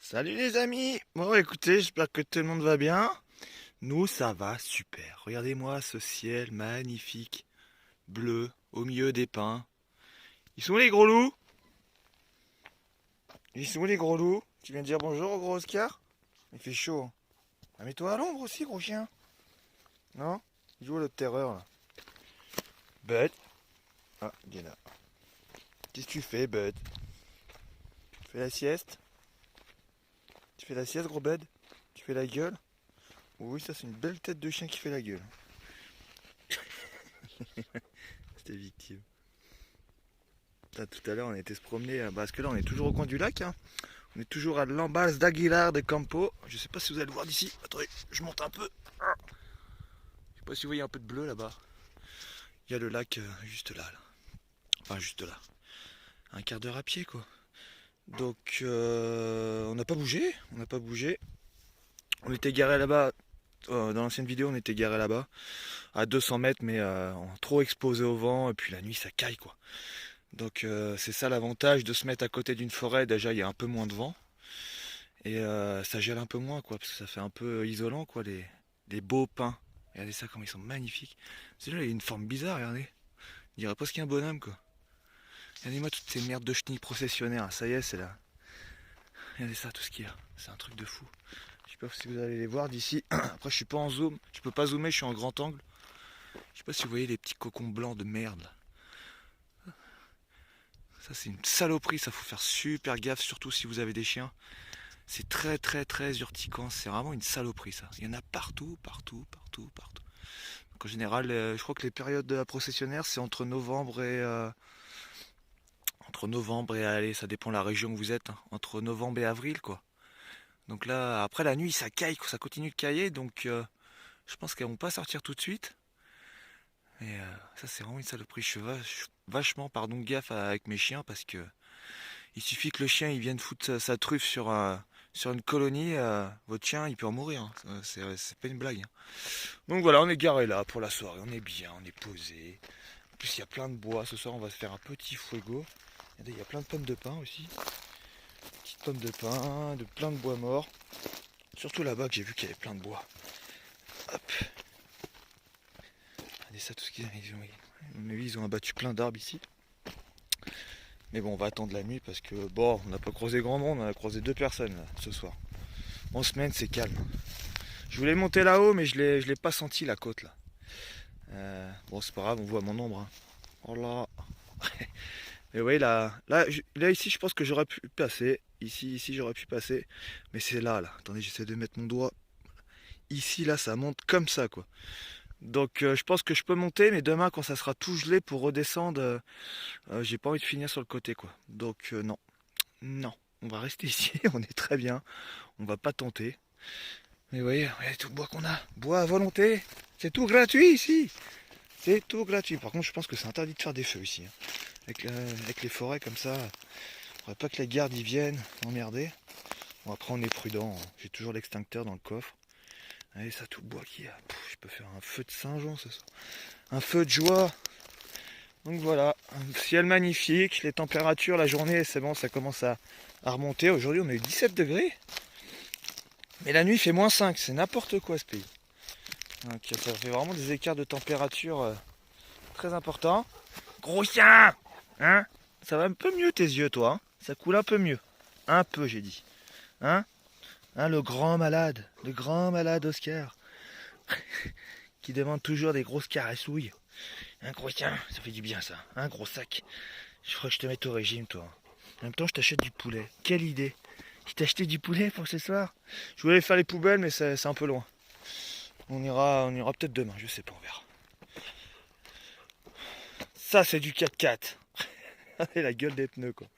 Salut les amis. Bon écoutez, j'espère que tout le monde va bien. Nous ça va super. Regardez-moi ce ciel magnifique, bleu, au milieu des pins. Ils sont où les gros loups? Ils sont où les gros loups? Tu viens de dire bonjour au gros Oscar? Il fait chaud, hein. Ah, mets-toi à l'ombre aussi, gros chien. Non? Il joue à l'autre terreur là. Bud. Ah, il est là. Qu'est-ce que tu fais, Bud? Tu fais la sieste? Tu fais la sieste, gros Bud? Tu fais la gueule? Oui, ça c'est une belle tête de chien qui fait la gueule. C'était victime. Putain, tout à l'heure, on était se promener, parce que là, on est toujours au coin du lac, hein. On est toujours à l'embase d'Aguilar de Campo. Je sais pas si vous allez le voir d'ici. Attendez, je monte un peu. Je sais pas si vous voyez un peu de bleu là-bas. Il y a le lac juste là, là. Enfin, juste là. Un quart d'heure à pied, quoi. Donc, on n'a pas bougé. On n'a pas bougé. On était garé là-bas. Dans l'ancienne vidéo, on était garé là-bas. À 200 mètres, mais trop exposé au vent. Et puis la nuit, ça caille, quoi. Donc, c'est ça l'avantage de se mettre à côté d'une forêt. Déjà, il y a un peu moins de vent. Et ça gèle un peu moins, quoi, parce que ça fait un peu isolant, quoi, les beaux pins. Regardez ça, comme ils sont magnifiques. Celui-là, il a une forme bizarre, regardez. Il dirait presque un bonhomme, quoi. Regardez-moi toutes ces merdes de chenilles processionnaires. Ça y est, c'est là. Regardez ça, tout ce qu'il y a. C'est un truc de fou. Je sais pas si vous allez les voir d'ici. Après, je suis pas en zoom. Je peux pas zoomer, je suis en grand angle. Je sais pas si vous voyez les petits cocons blancs de merde, là. Ça, c'est une saloperie. Ça, faut faire super gaffe, surtout si vous avez des chiens. C'est très très très urticant, c'est vraiment une saloperie ça. Il y en a partout, partout, partout, partout. Donc, en général, je crois que les périodes de la processionnaire, c'est entre novembre et allez, ça dépend de la région où vous êtes, hein, entre novembre et avril quoi. Donc là, après la nuit, ça caille, ça continue de cailler, donc je pense qu'elles vont pas sortir tout de suite. Et ça, c'est vraiment une saloperie. Je fais vachement, pardon, gaffe avec mes chiens parce que il suffit que le chien il vienne foutre sa truffe sur une colonie, votre chien il peut en mourir, hein. C'est pas une blague, hein. Donc voilà, on est garé là pour la soirée, on est bien, on est posé. En plus il y a plein de bois, ce soir on va se faire un petit fuego. Regardez, il y a plein de pommes de pin aussi. Petites pommes de pin, de plein de bois morts. Surtout là-bas que j'ai vu qu'il y avait plein de bois. Hop. Regardez ça, tout ce qu'ils ont. À mon avis, ils ont abattu plein d'arbres ici. Mais bon, on va attendre la nuit parce que bon, on n'a pas croisé grand monde, on a croisé deux personnes là, ce soir. En semaine, c'est calme. Je voulais monter là-haut, mais je l'ai pas senti la côte là. Bon, c'est pas grave, on voit mon ombre, hein. Oh là. Mais oui, là ici, je pense que j'aurais pu passer. Ici, j'aurais pu passer. Mais c'est là, là. Attendez, j'essaie de mettre mon doigt. Ici, là, ça monte comme ça, quoi. Donc, je pense que je peux monter, mais demain, quand ça sera tout gelé pour redescendre, j'ai pas envie de finir sur le côté, quoi. Donc, non. Non. On va rester ici, on est très bien. On va pas tenter. Mais vous voyez, regardez tout le bois qu'on a. Bois à volonté. C'est tout gratuit ici. C'est tout gratuit. Par contre, je pense que c'est interdit de faire des feux ici, hein. Avec les forêts comme ça, faudrait pas que les gardes y viennent emmerder. Bon, après, on est prudent, hein. J'ai toujours l'extincteur dans le coffre. Allez, ça, tout le bois qu'il y a. Je peux faire un feu de Saint-Jean ce soir. Un feu de joie. Donc voilà, un ciel magnifique. Les températures, la journée, c'est bon, ça commence à remonter. Aujourd'hui, on a eu 17 degrés. Mais la nuit, il fait -5. C'est n'importe quoi ce pays. Donc ça fait vraiment des écarts de température très importants. Gros chien, hein? Ça va un peu mieux tes yeux, toi, hein? Ça coule un peu mieux. Un peu, j'ai dit. Hein? Hein, le grand malade Oscar, qui demande toujours des grosses caressouilles. Un gros chien, ça fait du bien ça. Un gros sac. Je crois que je te mette au régime, toi. En même temps, je t'achète du poulet. Quelle idée! Je t'ai acheté du poulet pour ce soir. Je voulais faire les poubelles, mais c'est un peu loin. On ira peut-être demain, je sais pas, on verra. Ça, c'est du 4x4. Et la gueule des pneus, quoi.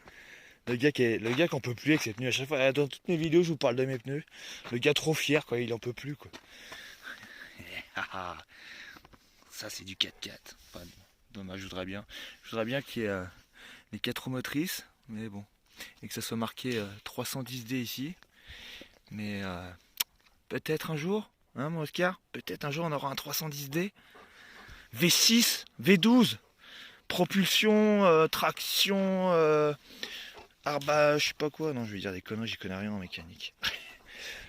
Le gars qui en peut plus avec ses pneus. À chaque fois, dans toutes mes vidéos, je vous parle de mes pneus. Le gars trop fier, quoi, il en peut plus, quoi. Ça, c'est du 4x4. Enfin, dommage, je voudrais bien qu'il y ait les 4 roues motrices, mais bon. Et que ça soit marqué 310D ici. Mais peut-être un jour, hein, mon Oscar? Peut-être un jour, on aura un 310D. V6, V12. Propulsion, traction, Ah bah je sais pas quoi, non je vais dire des conneries, j'y connais rien en mécanique.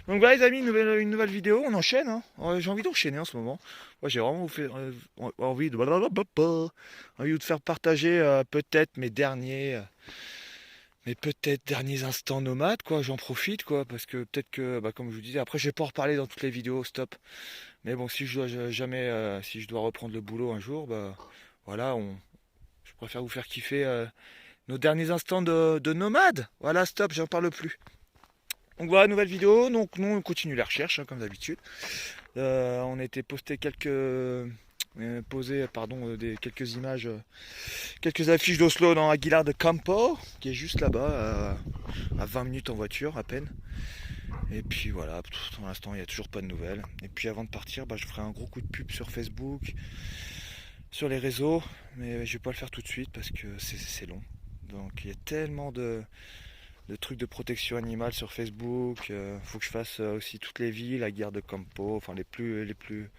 Donc voilà les amis, une nouvelle vidéo, on enchaîne. Hein. J'ai envie d'enchaîner en ce moment. Moi j'ai vraiment envie de vous faire partager peut-être mes peut-être derniers instants nomades quoi. J'en profite quoi parce que peut-être que bah, comme je vous disais, après je vais pas en reparler dans toutes les vidéos, stop. Mais bon si je dois jamais, si je dois reprendre le boulot un jour, bah voilà, je préfère vous faire kiffer nos derniers instants de nomade. Voilà, stop, j'en parle plus. Donc voilà, nouvelle vidéo. Donc nous, on continue la recherche, hein, comme d'habitude. On a été posé, pardon, quelques images, quelques affiches d'Oslo dans Aguilar de Campo, qui est juste là-bas, à 20 minutes en voiture à peine. Et puis voilà, pour l'instant, il n'y a toujours pas de nouvelles. Et puis avant de partir, bah, je ferai un gros coup de pub sur Facebook, sur les réseaux, mais je vais pas le faire tout de suite parce que c'est long. Donc il y a tellement de trucs de protection animale sur Facebook. Faut que je fasse aussi toutes les villes, Aguilar de Campo, enfin les plus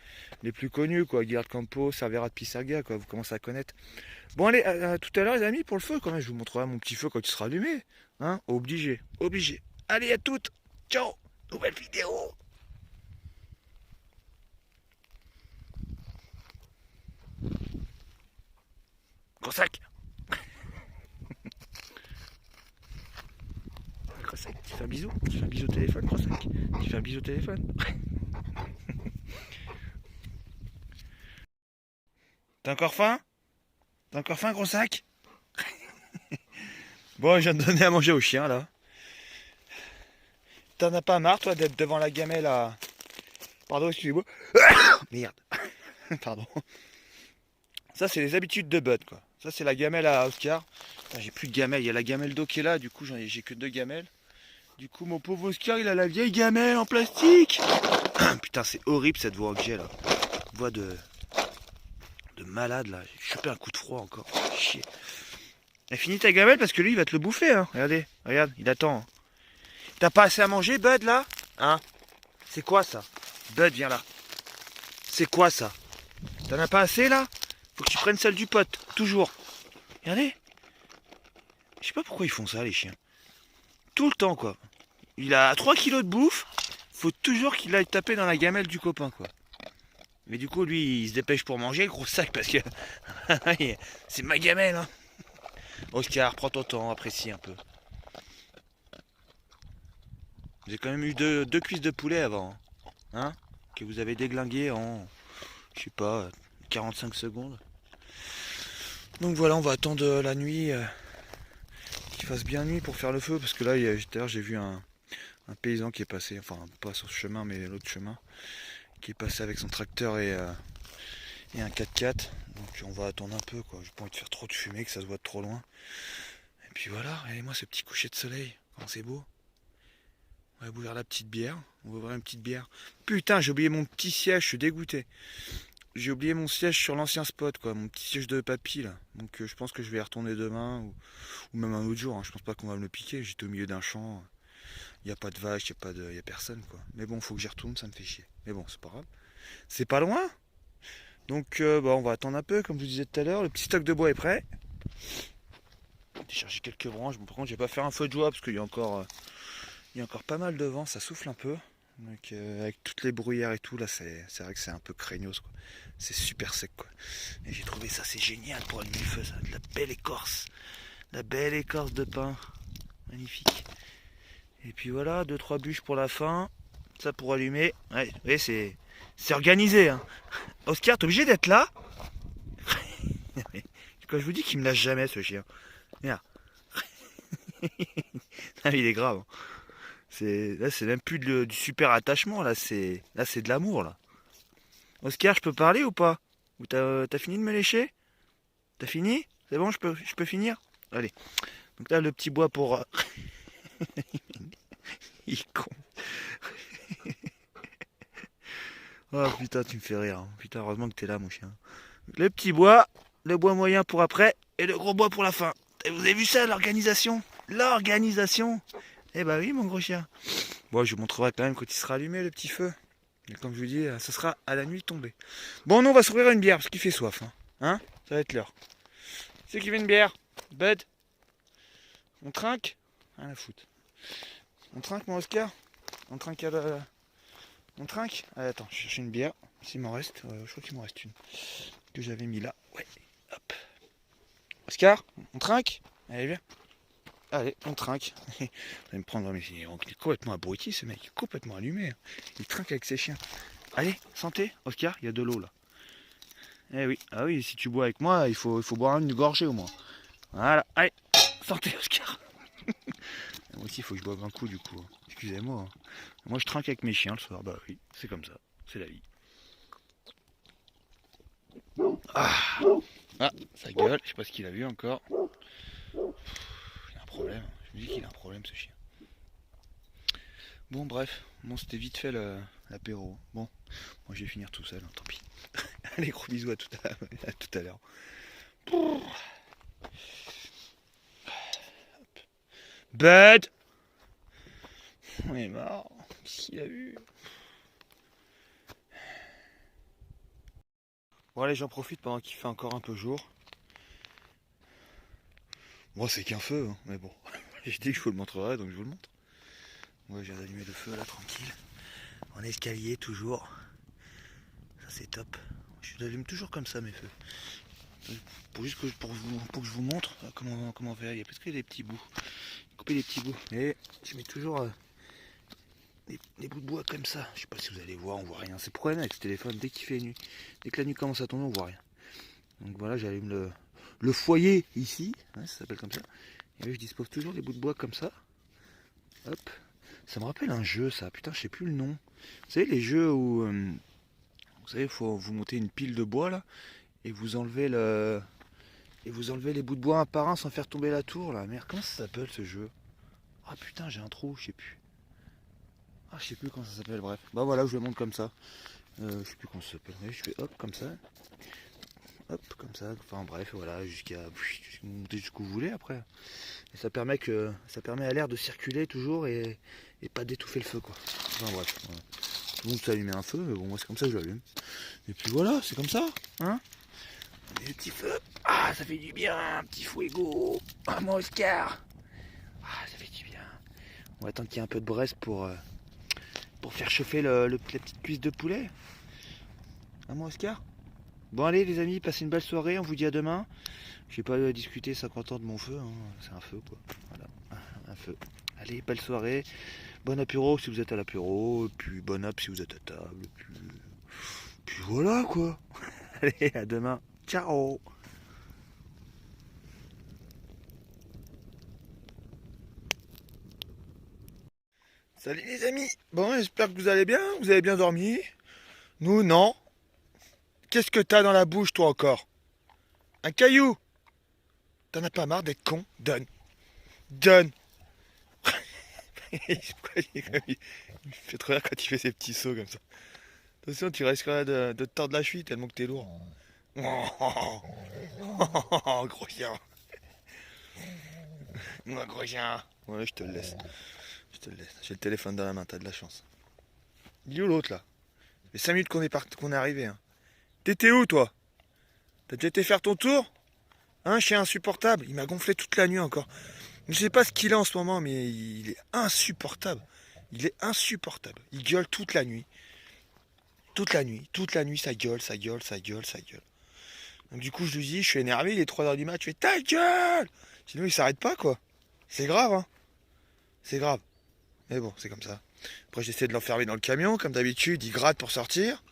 connus quoi. Aguilar de Campo, Cervera de Pissaga quoi. Vous commencez à connaître. Bon allez, à tout à l'heure les amis pour le feu quand même. Je vous montrerai mon petit feu quand il sera allumé. Hein, obligé, obligé. Allez à toutes. Ciao. Nouvelle vidéo. Gros sac. Gros sac. Tu fais un bisou. Tu fais un bisou au téléphone, gros sac. Tu fais un bisou au téléphone. T'as encore faim? T'as encore faim, gros sac? Bon, je viens de donner à manger au chien là. T'en as pas marre toi d'être devant la gamelle à... Pardon, excusez-moi. Merde. Pardon. Ça c'est les habitudes de Bud quoi. Ça c'est la gamelle à Oscar. J'ai plus de gamelle, il y a la gamelle d'eau qui est là, du coup j'ai que 2 gamelles. Du coup mon pauvre Oscar il a la vieille gamelle en plastique. Putain c'est horrible cette voix que j'ai là. Voix de malade là. J'ai chopé un coup de froid encore. Chier. Et fini ta gamelle parce que lui il va te le bouffer hein. Regardez, regarde, il attend. T'as pas assez à manger Bud là? Hein? C'est quoi ça? Bud viens là. C'est quoi ça? T'en as pas assez là? Faut que tu prennes celle du pote, toujours. Regardez. Je sais pas pourquoi ils font ça les chiens. Tout le temps quoi. Il a 3 kilos de bouffe. Faut toujours qu'il aille taper dans la gamelle du copain quoi. Mais du coup lui il se dépêche pour manger le gros sac parce que c'est ma gamelle hein. Oscar, prends ton temps, apprécie un peu. J'ai quand même eu deux cuisses de poulet avant. Hein, que vous avez déglingué en, je sais pas, 45 secondes. Donc voilà, on va attendre la nuit, qu'il fasse bien nuit pour faire le feu. Parce que là, tout à l'heure, j'ai vu un paysan qui est passé, enfin pas sur ce chemin, mais l'autre chemin, qui est passé avec son tracteur et un 4x4. Donc on va attendre un peu, quoi. J'ai pas envie de faire trop de fumée, que ça se voit de trop loin. Et puis voilà, regardez-moi ce petit coucher de soleil, comment c'est beau. On va ouvrir la petite bière. On va ouvrir une petite bière. Putain, j'ai oublié mon petit siège, je suis dégoûté. J'ai oublié mon siège sur l'ancien spot, quoi. Mon petit siège de papy, là. Donc je pense que je vais y retourner demain ou même un autre jour. Hein. Je pense pas qu'on va me le piquer. J'étais au milieu d'un champ. Il n'y a pas de vache, il y a personne, quoi. Mais bon, faut que j'y retourne, ça me fait chier. Mais bon, c'est pas grave. C'est pas loin. Donc bah, on va attendre un peu, comme je vous disais tout à l'heure. Le petit stock de bois est prêt. Décharger quelques branches. Bon, par contre, je vais pas faire un feu de joie parce qu'il y a encore... il y a encore pas mal de vent, ça souffle un peu. Donc avec toutes les bruyères et tout, là c'est vrai que c'est un peu craignos quoi. C'est super sec quoi. Et j'ai trouvé ça c'est génial pour allumer le feu, ça. De la belle écorce. La belle écorce de pin. Magnifique. Et puis voilà, 2-3 bûches pour la fin. Ça pour allumer. Ouais, vous voyez, c'est organisé. Hein. Oscar, t'es obligé d'être là. Quand je vous dis qu'il me lâche jamais ce chien. Regarde. Ah, il est grave. Hein. Là, c'est même plus du super attachement, là, c'est de l'amour, là. Oscar, je peux parler ou pas? Ou t'as fini de me lécher? T'as fini? C'est bon, je peux finir? Allez. Donc là, le petit bois pour... Il est con. Oh putain, tu me fais rire. Hein. Putain, heureusement que t'es là, mon chien. Le petit bois, le bois moyen pour après, et le gros bois pour la fin. Et vous avez vu ça, l'organisation? L'organisation! Eh bah oui, mon gros chien. Bon, je vous montrerai quand même quand il sera allumé, le petit feu. Et comme je vous dis, ce sera à la nuit tombée. Bon, nous, on va s'ouvrir une bière, parce qu'il fait soif. Ça va être l'heure. C'est qui veut une bière? Bud? On trinque? Rien à foutre. On trinque, mon Oscar? On trinque à la... On trinque? Allez, attends, je cherche une bière. S'il m'en reste, je crois qu'il m'en reste une. Que j'avais mis là. Ouais, hop. Oscar, on trinque? Allez, viens. Allez, on trinque. Il va me prendre, mais il est complètement abruti, ce mec. Il est complètement allumé. Il trinque avec ses chiens. Allez, santé, Oscar, il y a de l'eau là. Eh oui, ah oui, si tu bois avec moi, il faut boire une gorgée au moins. Voilà, allez, santé, Oscar. Moi aussi, il faut que je boive un coup du coup. Excusez-moi. Moi, je trinque avec mes chiens le soir. Bah oui, c'est comme ça. C'est la vie. Ah, ah, ça gueule. Je sais pas ce qu'il a vu encore. Il a un problème. Je me dis qu'il a un problème ce chien. Bon, bref. Bon, c'était vite fait l'apéro. Bon, moi, je vais finir tout seul. Hein, tant pis. Allez, gros bisous à tout à l'heure. Bud! On est mort. Qu'est-ce qu'il a eu? Bon allez, j'en profite pendant qu'il fait encore un peu jour. Moi c'est qu'un feu, hein, mais bon. J'ai dit que je vous le montrerai, donc je vous le montre. Moi j'ai allumé le feu là, tranquille. En escalier toujours. Ça c'est top. Je l'allume toujours comme ça mes feux. Pour que je vous montre comment faire. Il y a parce qu'il y a des petits bouts. Couper des petits bouts. Et je mets toujours des bouts de bois comme ça. Je sais pas si vous allez voir, on voit rien. C'est le problème avec ce téléphone, dès qu'il fait nuit. Dès que la nuit commence à tomber, on voit rien. Donc voilà, j'allume le foyer ici, ouais, ça s'appelle comme ça. Et oui, je dispose toujours des bouts de bois comme ça. Hop. Ça me rappelle un jeu ça, putain je sais plus le nom. Vous savez les jeux où vous savez, faut vous monter une pile de bois là et vous enlevez les bouts de bois un par un sans faire tomber la tour là. Merde, comment ça s'appelle ce jeu? Ah putain, j'ai un trou, je sais plus. Ah, je sais plus comment ça s'appelle, bref. Bah voilà, je le montre comme ça. Je sais plus comment ça s'appelle. Je fais hop comme ça. Hop, comme ça, enfin bref, voilà, jusqu'à monter jusqu'où vous voulez après. Et ça permet à l'air de circuler toujours et pas d'étouffer le feu quoi. Enfin bref, voilà. Tout le monde sait allumer un feu, mais bon moi c'est comme ça que je l'allume. Et puis voilà, c'est comme ça, hein. Et le petit feu, ah ça fait du bien, un petit fuego. Ah mon Oscar. Ah ça fait du bien. On va attendre qu'il y ait un peu de braise pour faire chauffer la petite cuisse de poulet. Ah mon Oscar. Bon allez les amis, passez une belle soirée, on vous dit à demain. J'ai pas eu à discuter 50 ans de mon feu, hein. C'est un feu quoi. Voilà, un feu. Allez, belle soirée, bon apéro si vous êtes à l'apéro, puis bon app si vous êtes à table, puis voilà quoi. Allez, à demain. Ciao. Salut les amis. Bon, j'espère que vous allez bien, vous avez bien dormi. Nous non. Qu'est-ce que t'as dans la bouche toi encore? Un caillou? T'en as pas marre d'être con? Donne. Donne. Il me fait trop rire quand il fait ses petits sauts comme ça. Attention, tu risquerais de te tordre la cheville tellement que t'es lourd. Oh, gros chien. Moi, gros chien. Ouais, je te le laisse. Je te le laisse. J'ai le téléphone dans la main, t'as de la chance. Il est où l'autre là? Ça fait 5 minutes qu'on est arrivé. Hein. T'étais où toi? T'as déjà été faire ton tour? Hein, chien insupportable. Il m'a gonflé toute la nuit encore. Je sais pas ce qu'il a en ce moment, mais il est insupportable. Il est insupportable. Il gueule toute la nuit. Toute la nuit, ça gueule, ça gueule, ça gueule, ça gueule. Donc du coup, je lui dis, je suis énervé, il est 3 h du mat, je fais ta gueule! Sinon, il s'arrête pas, quoi. C'est grave, hein. C'est grave. Mais bon, c'est comme ça. Après, j'essaie de l'enfermer dans le camion, comme d'habitude, il gratte pour sortir.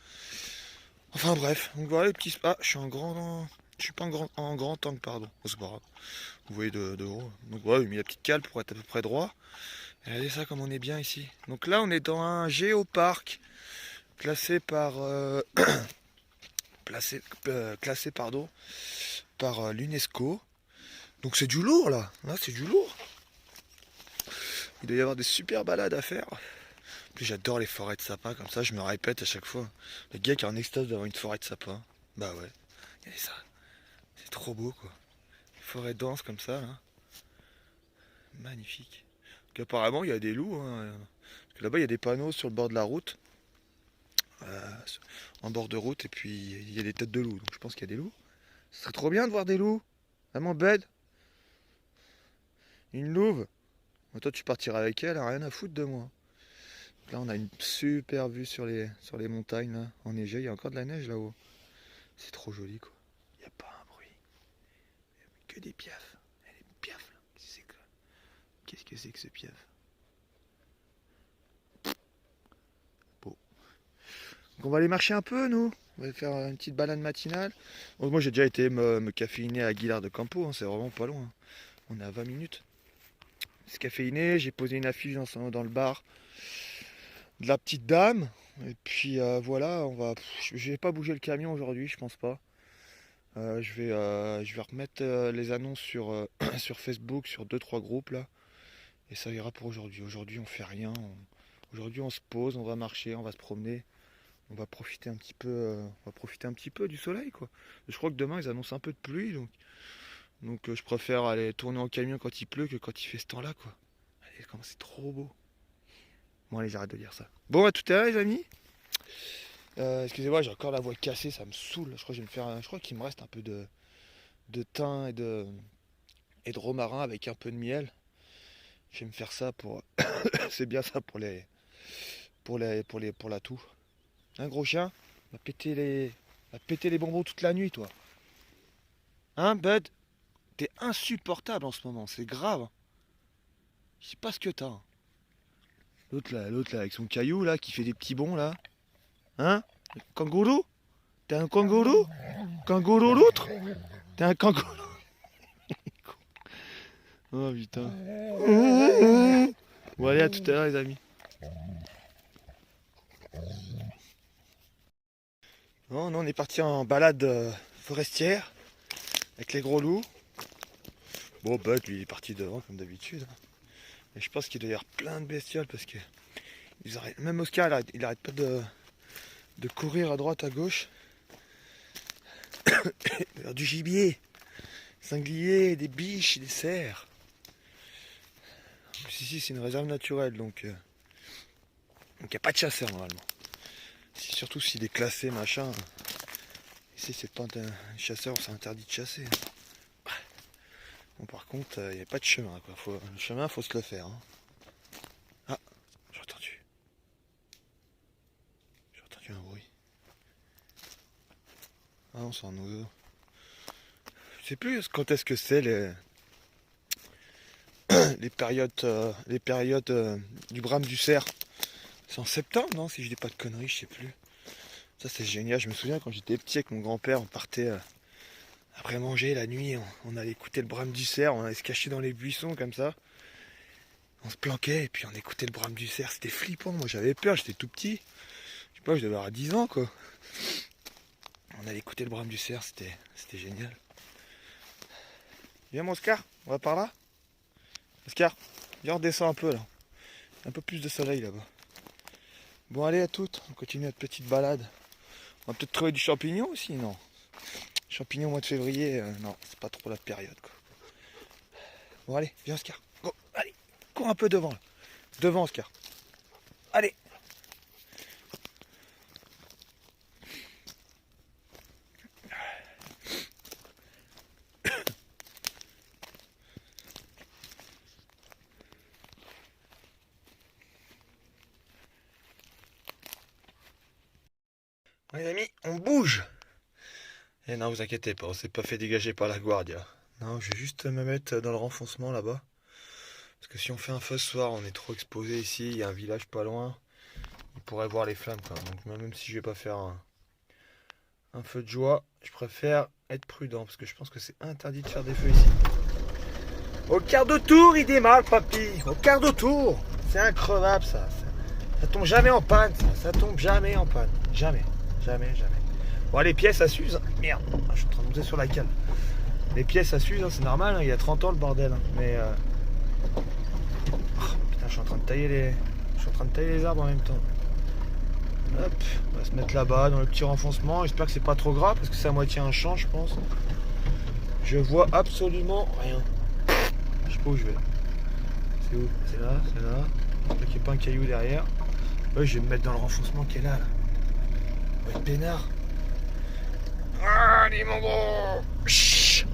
Enfin bref, donc voilà les petits... Ah, je suis en grand... Je suis pas en grand angle, pardon. Oh, c'est pas grave. Vous voyez de haut. Donc voilà, il a mis la petite cale pour être à peu près droit. Et regardez ça comme on est bien ici. Donc là, on est dans un géoparc classé par... classé pardon, par l'UNESCO. Donc c'est du lourd là, c'est du lourd. Il doit y avoir des super balades à faire. Puis j'adore les forêts de sapins comme ça, je me répète à chaque fois. Le gars qui est en extase d'avoir une forêt de sapins. Bah ouais, regardez ça. C'est trop beau quoi. Les forêts denses comme ça là. Magnifique. Donc apparemment il y a des loups. Hein. Parce que là-bas il y a des panneaux sur le bord de la route. En bord de route et puis il y a des têtes de loups. Donc je pense qu'il y a des loups. Ce serait trop bien de voir des loups. Vraiment bête. Une louve. Toi, tu partiras avec elle, rien à foutre de moi. Là, on a une super vue sur les montagnes, là, enneigées. Il y a encore de la neige là-haut. C'est trop joli, quoi. Il n'y a pas un bruit. Que des piafs. Elle est piaf, là. Qu'est-ce que c'est que ce piaf? Bon. Donc on va aller marcher un peu, nous. On va faire une petite balade matinale. Bon, moi, j'ai déjà été me caféiner à Aguilar de Campo. Hein, c'est vraiment pas loin. On est à 20 minutes. C'est caféiné. J'ai posé une affiche dans le bar de la petite dame. Et puis voilà, je vais pas bouger le camion aujourd'hui, je pense pas. Je vais remettre les annonces sur, sur Facebook, sur 2-3 groupes là. Et ça ira pour aujourd'hui. Aujourd'hui on fait rien. Aujourd'hui on se pose, on va marcher, on va se promener. On va profiter un petit peu, du soleil quoi. Je crois que demain ils annoncent un peu de pluie, donc je préfère aller tourner en camion quand il pleut que quand il fait ce temps-là quoi. Allez, comment c'est trop beau. Bon allez, j'arrête de dire ça. Bon, à tout à l'heure les amis. Excusez-moi, j'ai encore la voix cassée, ça me saoule. Je crois qu'il me reste un peu de thym et de romarin avec un peu de miel. Je vais me faire ça pour. C'est bien ça pour la toux. Un gros chien, va péter les bonbons toute la nuit, toi. Hein, Bud? T'es insupportable en ce moment, c'est grave. Je sais pas ce que t'as. Hein. L'autre là, avec son caillou là, qui fait des petits bonds là. Hein? Kangourou? T'es un kangourou? Kangourou l'autre? T'es un kangourou? Oh putain. Bon allez, à tout à l'heure les amis. Bon, nous on est parti en balade forestière avec les gros loups. Bon, Bud lui il est parti devant comme d'habitude. Et je pense qu'il doit y avoir plein de bestioles parce que même Oscar il arrête pas de courir à droite à gauche. Du gibier, sanglier, des biches, des cerfs. Ici c'est une réserve naturelle donc il n'y a pas de chasseurs normalement. Surtout s'il est classé machin. Ici c'est pas un chasseur, c'est interdit de chasser. Bon, par contre il n'y a pas de chemin quoi. Le chemin faut se le faire. Hein. Ah, j'ai entendu un bruit. Ah on s'en nous. Je sais plus quand est-ce que c'est les périodes du brame du cerf. C'est en septembre, non? Si je dis pas de conneries, je sais plus. Ça c'est génial, je me souviens quand j'étais petit avec mon grand-père, on partait après manger la nuit, on allait écouter le brame du cerf, on allait se cacher dans les buissons comme ça. On se planquait et puis on écoutait le brame du cerf, c'était flippant, moi j'avais peur, j'étais tout petit. Je sais pas, je devais avoir 10 ans quoi. On allait écouter le brame du cerf, c'était génial. Viens mon Oscar, on va par là. Oscar, viens on descend un peu là. Un peu plus de soleil là-bas. Bon allez à toutes, on continue notre petite balade. On va peut-être trouver du champignon aussi, non? Champignons au mois de février, non, c'est pas trop la période quoi. Bon allez, viens Oscar, go, allez, cours un peu devant là. Devant Oscar. Allez. Les amis, on bouge. Et non, vous inquiétez pas, on s'est pas fait dégager par la Guardia. Non, je vais juste me mettre dans le renfoncement là-bas. Parce que si on fait un feu ce soir, on est trop exposé ici. Il y a un village pas loin. On pourrait voir les flammes quoi. Donc même si je vais pas faire un feu de joie, je préfère être prudent. Parce que je pense que c'est interdit de faire des feux ici. Au quart de tour, il démarre, papy. Au quart de tour. C'est increvable ça. Ça tombe jamais en panne. Ça tombe jamais en panne. Jamais. Jamais. Bon, les pièces ça s'use. Merde, je suis en train de monter sur la cale. Les pièces ça s'use, hein, c'est normal, hein, il y a 30 ans le bordel. Hein. Mais putain, je suis en train de tailler les arbres en même temps. Hop, on va se mettre là-bas dans le petit renfoncement. J'espère que c'est pas trop grave parce que c'est à moitié un champ, je pense. Je vois absolument rien. Je sais pas où je vais. C'est où? C'est là. J'espère qu'il n'y a pas un caillou derrière. Ouais, je vais me mettre dans le renfoncement qui est là. On va être peinard. Allez mon gros. Chut.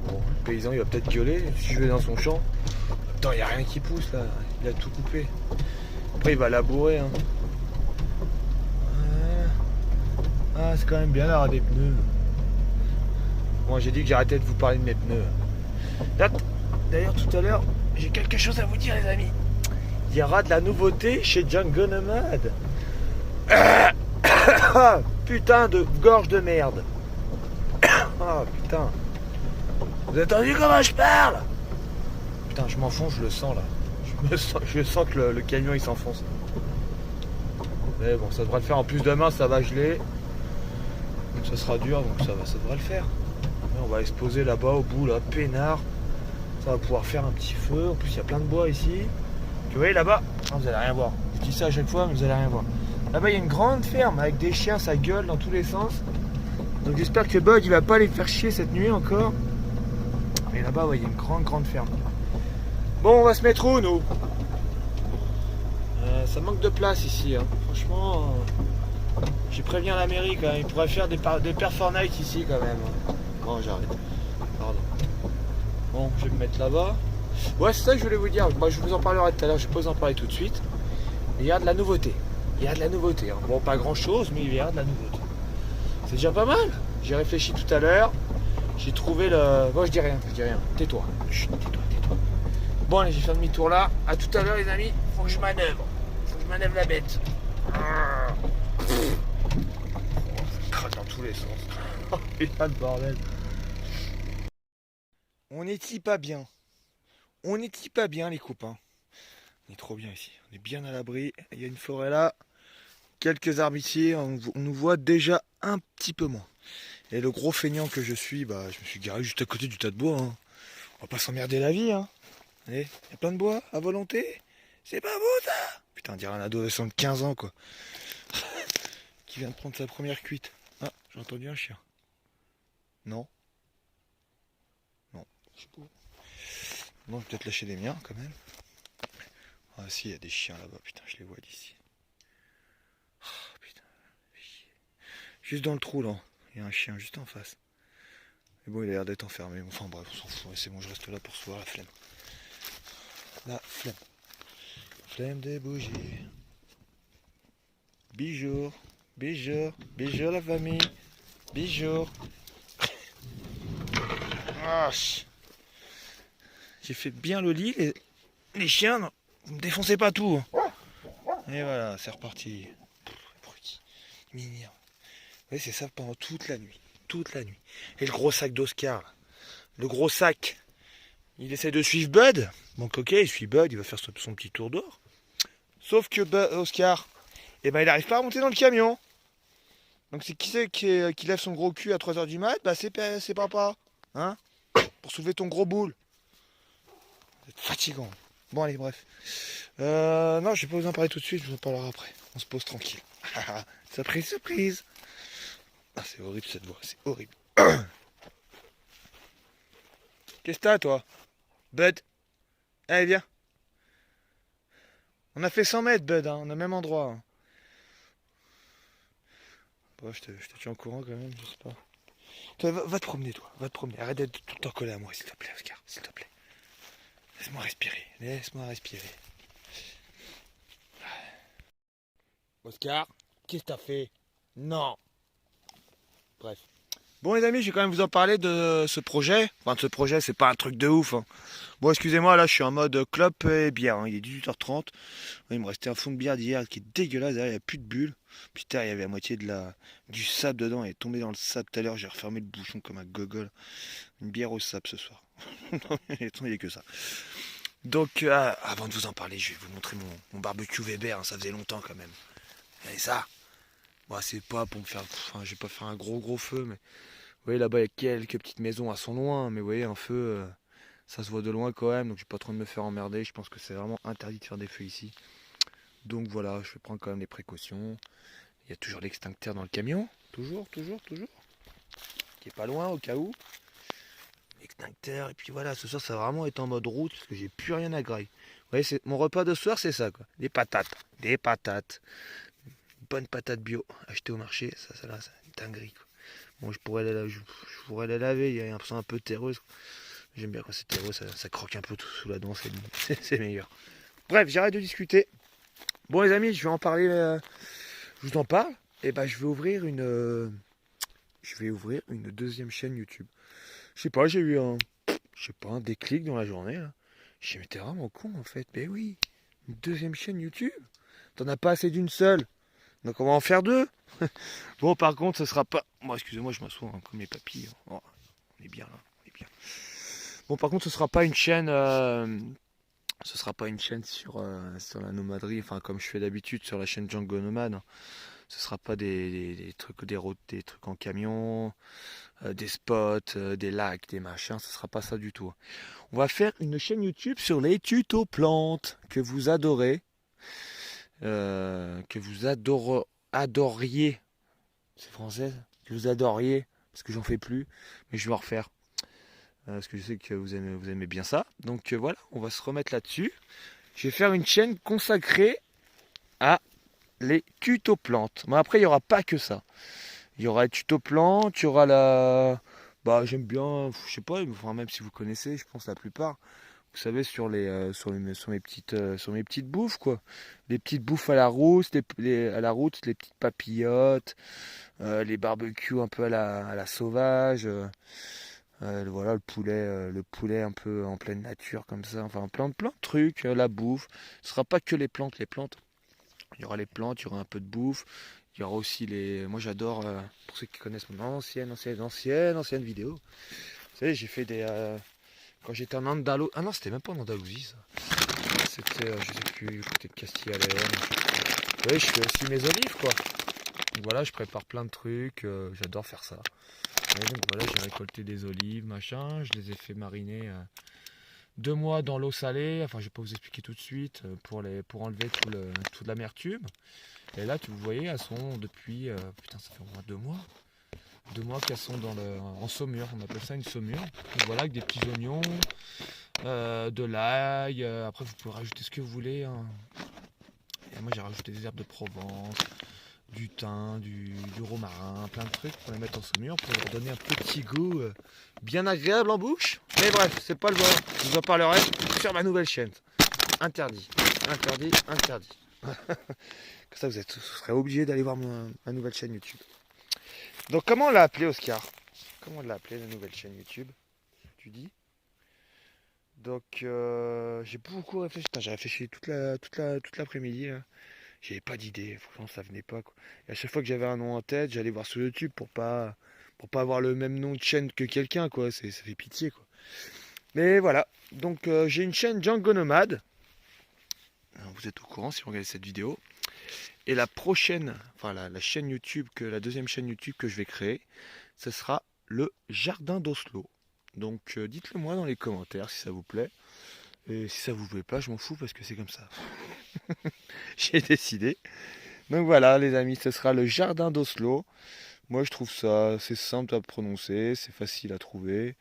Bon. paysan il va peut-être gueuler si je vais dans son champ. Attends, il n'y a rien qui pousse là, il a tout coupé. Après il va labourer. Hein. Ah, c'est quand même bien là des pneus. Bon, j'ai dit que j'arrêtais de vous parler de mes pneus. D'ailleurs, tout à l'heure, j'ai quelque chose à vous dire, les amis. Il y aura de la nouveauté chez Django Nomad. Putain de gorge de merde. Ah, putain. Vous avez entendu comment je parle? Putain, je m'enfonce, je le sens là. Je sens que le camion il s'enfonce. Mais bon, ça devrait le faire. En plus, demain, ça va geler. Donc ça sera dur, donc ça devrait le faire. On va aller se poser là-bas au bout, là, peinard. Ça va pouvoir faire un petit feu. En plus, il y a plein de bois ici. Vous voyez là-bas, vous allez rien voir. Je dis ça à chaque fois, mais vous allez rien voir. Là-bas, il y a une grande ferme avec des chiens, ça gueule dans tous les sens. Donc j'espère que Bud, il va pas les faire chier cette nuit encore. Mais là-bas, ouais, il y a une grande ferme. Bon, on va se mettre où, nous? Ça manque de place ici. Hein. Franchement, j'ai prévenu la mairie quand même. Ils pourraient faire des perfornites ici quand même. Bon, j'arrête. Pardon. Bon, je vais me mettre là-bas. Ouais, c'est ça que je voulais vous dire. Moi, je vous en parlerai tout à l'heure. Je peux vous en parler tout de suite. Il y a de la nouveauté. Il y a de la nouveauté. Hein. Bon, pas grand-chose, mais il y a de la nouveauté. C'est déjà pas mal. J'ai réfléchi tout à l'heure. J'ai trouvé le... Bon, je dis rien. Tais-toi. Chut, tais-toi. Bon, allez, j'ai fait demi-tour là. À tout à l'heure, les amis. Faut que je manœuvre. La bête. Ça craque dans tous les sens. Oh putain de bordel. On n'est-il pas bien? On n'est-il pas bien, les copains? On est trop bien ici. On est bien à l'abri. Il y a une forêt là. Quelques arbres on nous voit déjà un petit peu moins. Et le gros feignant que je suis, bah, je me suis garé juste à côté du tas de bois. Hein. On va pas s'emmerder la vie. Hein. Allez, il y a plein de bois à volonté. C'est pas beau ça? Putain, on dirait un adolescent de 15 ans quoi. Qui vient de prendre sa première cuite. Ah, j'ai entendu un chien. Non. Non, je sais pas. Non, je vais peut-être lâcher des miens quand même. Ah si, il y a des chiens là-bas, putain, je les vois d'ici. Oh, putain. Juste dans le trou là, il y a un chien juste en face. Mais bon, il a l'air d'être enfermé. Enfin bref, on s'en fout. C'est bon, je reste là pour se voir la flemme. La flemme. Flemme des bougies. Bijoux. Bijoux. Bijoux la famille. Bijoux. Ah, j'ai fait bien le lit. Les chiens, non, vous me défoncez pas tout. Et voilà, c'est reparti. Mignon. Oui, c'est ça pendant toute la nuit. Toute la nuit. Et le gros sac d'Oscar. Le gros sac. Il essaie de suivre Bud. Donc ok, il suit Bud, il va faire son petit tour d'or. Sauf que Oscar, eh ben, il n'arrive pas à monter dans le camion. Donc c'est qui lève son gros cul à 3h du mat? Bah c'est papa. Hein? Pour soulever ton gros boule. C'est fatigant. Bon allez, bref. Non, je vais pas vous en parler tout de suite, je vous en parlerai après. On se pose tranquille. Surprise. Ah, c'est horrible cette voix, c'est horrible. Qu'est-ce que t'as, toi? Bud? Allez, viens. On a fait 100 mètres, Bud, hein, on a le même endroit. Hein. Bon, je te tiens au courant quand même, je sais pas. Toi, va te promener, toi. Va te promener. Arrête d'être tout le temps collé à moi, s'il te plaît, Oscar. S'il te plaît. Laisse-moi respirer. Laisse-moi respirer. Oscar, qu'est-ce que t'as fait? Non. Bref. Bon les amis, je vais quand même vous en parler de ce projet. Enfin de ce projet, c'est pas un truc de ouf. Hein. Bon excusez-moi, là je suis en mode clope et bière. Hein. Il est 18h30. Il me restait un fond de bière d'hier qui est dégueulasse. Derrière, il n'y a plus de bulles. Putain, il y avait la moitié du sable dedans. Elle est tombée dans le sable tout à l'heure. J'ai refermé le bouchon comme un gogol. Une bière au sable ce soir. Il n'y a que ça. Donc avant de vous en parler, je vais vous montrer mon barbecue Weber. Hein. Ça faisait longtemps quand même. Et ça, bon, c'est pas pour me faire... Enfin, je vais pas faire un gros feu, mais... Vous voyez, là-bas, il y a quelques petites maisons à son loin, mais vous voyez, un feu, ça se voit de loin quand même, donc j'ai pas trop de me faire emmerder. Je pense que c'est vraiment interdit de faire des feux ici. Donc voilà, je vais prendre quand même les précautions. Il y a toujours l'extincteur dans le camion, toujours, qui est pas loin au cas où. L'extincteur, et puis voilà, ce soir, ça va vraiment être en mode route, parce que j'ai plus rien à grailler. Vous voyez, mon repas de soir, c'est ça, quoi. Des patates. Bonne patate bio, achetée au marché, ça là, c'est une dinguerie, quoi. Bon, je pourrais les laver, il y a l'impression un peu terreuse. J'aime bien quand c'est terreau, ça croque un peu tout sous la dent, c'est meilleur. Bref, j'arrête de discuter. Bon les amis, je vais en parler, je vous en parle. Et ben je vais ouvrir une deuxième chaîne YouTube. Je sais pas, j'ai eu un déclic dans la journée là. Je me suis dit, mais t'es vraiment con en fait. Mais oui, une deuxième chaîne YouTube. T'en as pas assez d'une seule. Donc on va en faire deux. Bon par contre ce sera pas. Moi excusez-moi je m'assois hein, comme les papilles. Oh, on est bien là, on est bien. Bon par contre ce sera pas une chaîne. Ce sera pas une chaîne sur la nomaderie, enfin comme je fais d'habitude sur la chaîne Django Nomade. Ce sera pas des trucs, des routes, des trucs en camion, des spots, des lacs, des machins. Ce sera pas ça du tout. On va faire une chaîne YouTube sur les tutos plantes que vous adorez. Que vous adoriez, c'est français, que vous adoriez, parce que j'en fais plus, mais je vais en refaire, parce que je sais que vous aimez bien ça. Donc voilà, on va se remettre là-dessus. Je vais faire une chaîne consacrée à les tutos plantes. Mais après, il n'y aura pas que ça. Il y aura les tutos plantes, il y aura la... Bah j'aime bien, je sais pas, enfin, même si vous connaissez, je pense la plupart. Vous savez, sur mes petites bouffes, quoi. Les petites bouffes à la route, les petites papillotes, les barbecues un peu à la sauvage. Voilà, le poulet un peu en pleine nature, comme ça. Enfin, plein de trucs, la bouffe. Ce sera pas que les plantes. Il y aura les plantes, il y aura un peu de bouffe. Il y aura aussi les... Moi, j'adore, pour ceux qui connaissent mon ancienne vidéo. Vous savez, j'ai fait des... Quand j'étais en Andalousie... Ah non, c'était même pas en Andalousie, ça. C'était, je sais plus, côté de Castille à Léon. Vous voyez, je fais aussi mes olives, quoi. Donc voilà, je prépare plein de trucs. J'adore faire ça. Et donc voilà, j'ai récolté des olives, machin. Je les ai fait mariner 2 mois dans l'eau salée. Enfin, je vais pas vous expliquer tout de suite pour enlever toute l'amertume. Et là, vous voyez, elles sont depuis... putain, ça fait au moins 2 mois. 2 mois qu'elles sont en saumure, on appelle ça une saumure. Donc voilà, avec des petits oignons, de l'ail, après vous pouvez rajouter ce que vous voulez. Hein. Et moi j'ai rajouté des herbes de Provence, du thym, du romarin, plein de trucs pour les mettre en saumure, pour leur donner un petit goût bien agréable en bouche. Mais bref, c'est pas le bon, je vous en parlerai sur ma nouvelle chaîne. Interdit. Comme ça vous serez obligé d'aller voir ma nouvelle chaîne YouTube. Donc comment on l'a appelé Oscar? Comment on l'a appelé la nouvelle chaîne YouTube? Tu dis? Donc j'ai beaucoup réfléchi. J'ai réfléchi toute l'après-midi. J'avais pas d'idée. Franchement ça venait pas quoi. Et à chaque fois que j'avais un nom en tête, j'allais voir sur YouTube pour pas avoir le même nom de chaîne que quelqu'un quoi. Ça fait pitié quoi. Mais voilà. Donc j'ai une chaîne Django Nomade. Alors, vous êtes au courant si vous regardez cette vidéo. Et la prochaine, enfin la chaîne YouTube, la deuxième chaîne YouTube que je vais créer, ce sera le Jardin d'Oslo. Donc dites-le moi dans les commentaires si ça vous plaît. Et si ça vous plaît pas, je m'en fous parce que c'est comme ça. J'ai décidé. Donc voilà les amis, ce sera le Jardin d'Oslo. Moi je trouve ça c'est simple à prononcer, c'est facile à trouver.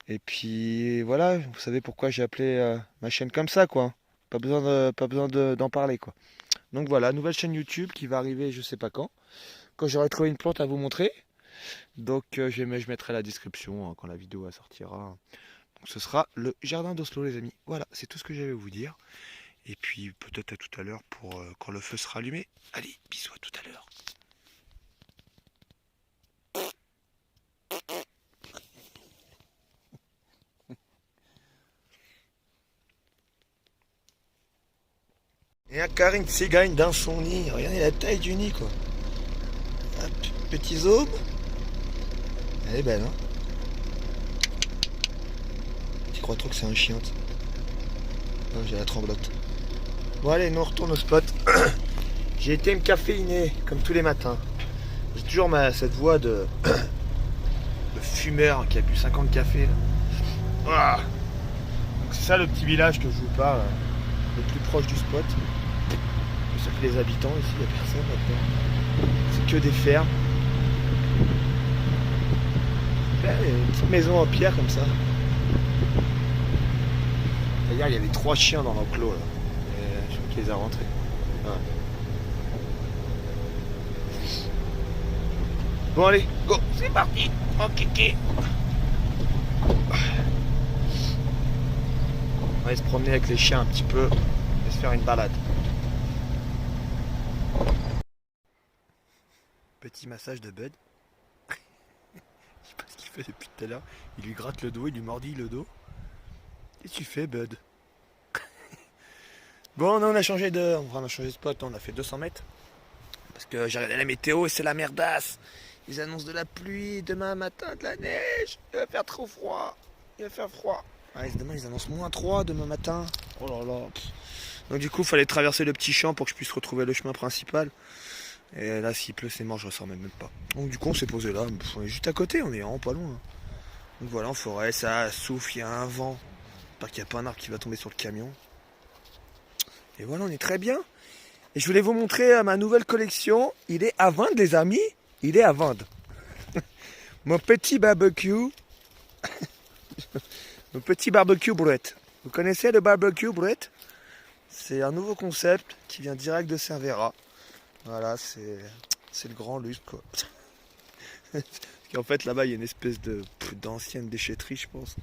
Et puis voilà, vous savez pourquoi j'ai appelé ma chaîne comme ça quoi. Pas besoin d'en parler quoi. Donc voilà, nouvelle chaîne YouTube qui va arriver je sais pas quand j'aurai trouvé une plante à vous montrer. Donc je mettrai la description quand la vidéo sortira. Donc ce sera le Jardin d'Oslo les amis. Voilà, c'est tout ce que j'avais à vous dire. Et puis peut-être à tout à l'heure pour quand le feu sera allumé. Allez, bisous à tout à l'heure. Et encore une cigogne dans son nid. Regardez la taille du nid quoi. Un petit zoom. Elle est belle hein. Tu crois trop que c'est un chien? Non, j'ai la tremblote. Bon allez, nous on retourne au spot. J'ai été me caféiner comme tous les matins. J'ai toujours cette voix de fumeur qui a bu 50 cafés. Là. Donc c'est ça le petit village que je vous parle, le plus proche du spot. C'est que les habitants ici, il n'y a personne là-dedans. C'est que des fermes. Une petite maison en pierre comme ça. D'ailleurs, il y avait 3 chiens dans l'enclos là. Et je crois qu'il les a rentrés. Ouais. Bon allez, go, c'est parti, en kéké. On va aller se promener avec les chiens un petit peu et se faire une balade. Petit massage de Bud. Je sais pas ce qu'il fait depuis tout à l'heure. Il lui gratte le dos, il lui mordille le dos. Qu'est-ce que tu fais, Bud? Bon, non, on a changé de spot, on a fait 200 mètres. Parce que j'ai regardé la météo et c'est la merdasse. Ils annoncent de la pluie, demain matin de la neige. Il va faire trop froid. Il va faire froid. Ouais, demain ils annoncent -3 demain matin. Oh là là. Donc du coup, il fallait traverser le petit champ pour que je puisse retrouver le chemin principal. Et là, s'il pleut, c'est mort, je ressors même pas. Donc du coup, on s'est posé là. On est juste à côté, on est vraiment pas loin. Donc voilà, en forêt, ça souffle, il y a un vent. J'espère qu'il n'y a pas un arbre qui va tomber sur le camion. Et voilà, on est très bien. Et je voulais vous montrer ma nouvelle collection. Il est à vendre, les amis. Il est à vendre. Mon petit barbecue. Mon petit barbecue brouette. Vous connaissez le barbecue brouette? C'est un nouveau concept qui vient direct de Cervera. Voilà, c'est le grand luxe, quoi. Parce qu'en fait, là-bas, il y a une espèce d'ancienne déchetterie, je pense.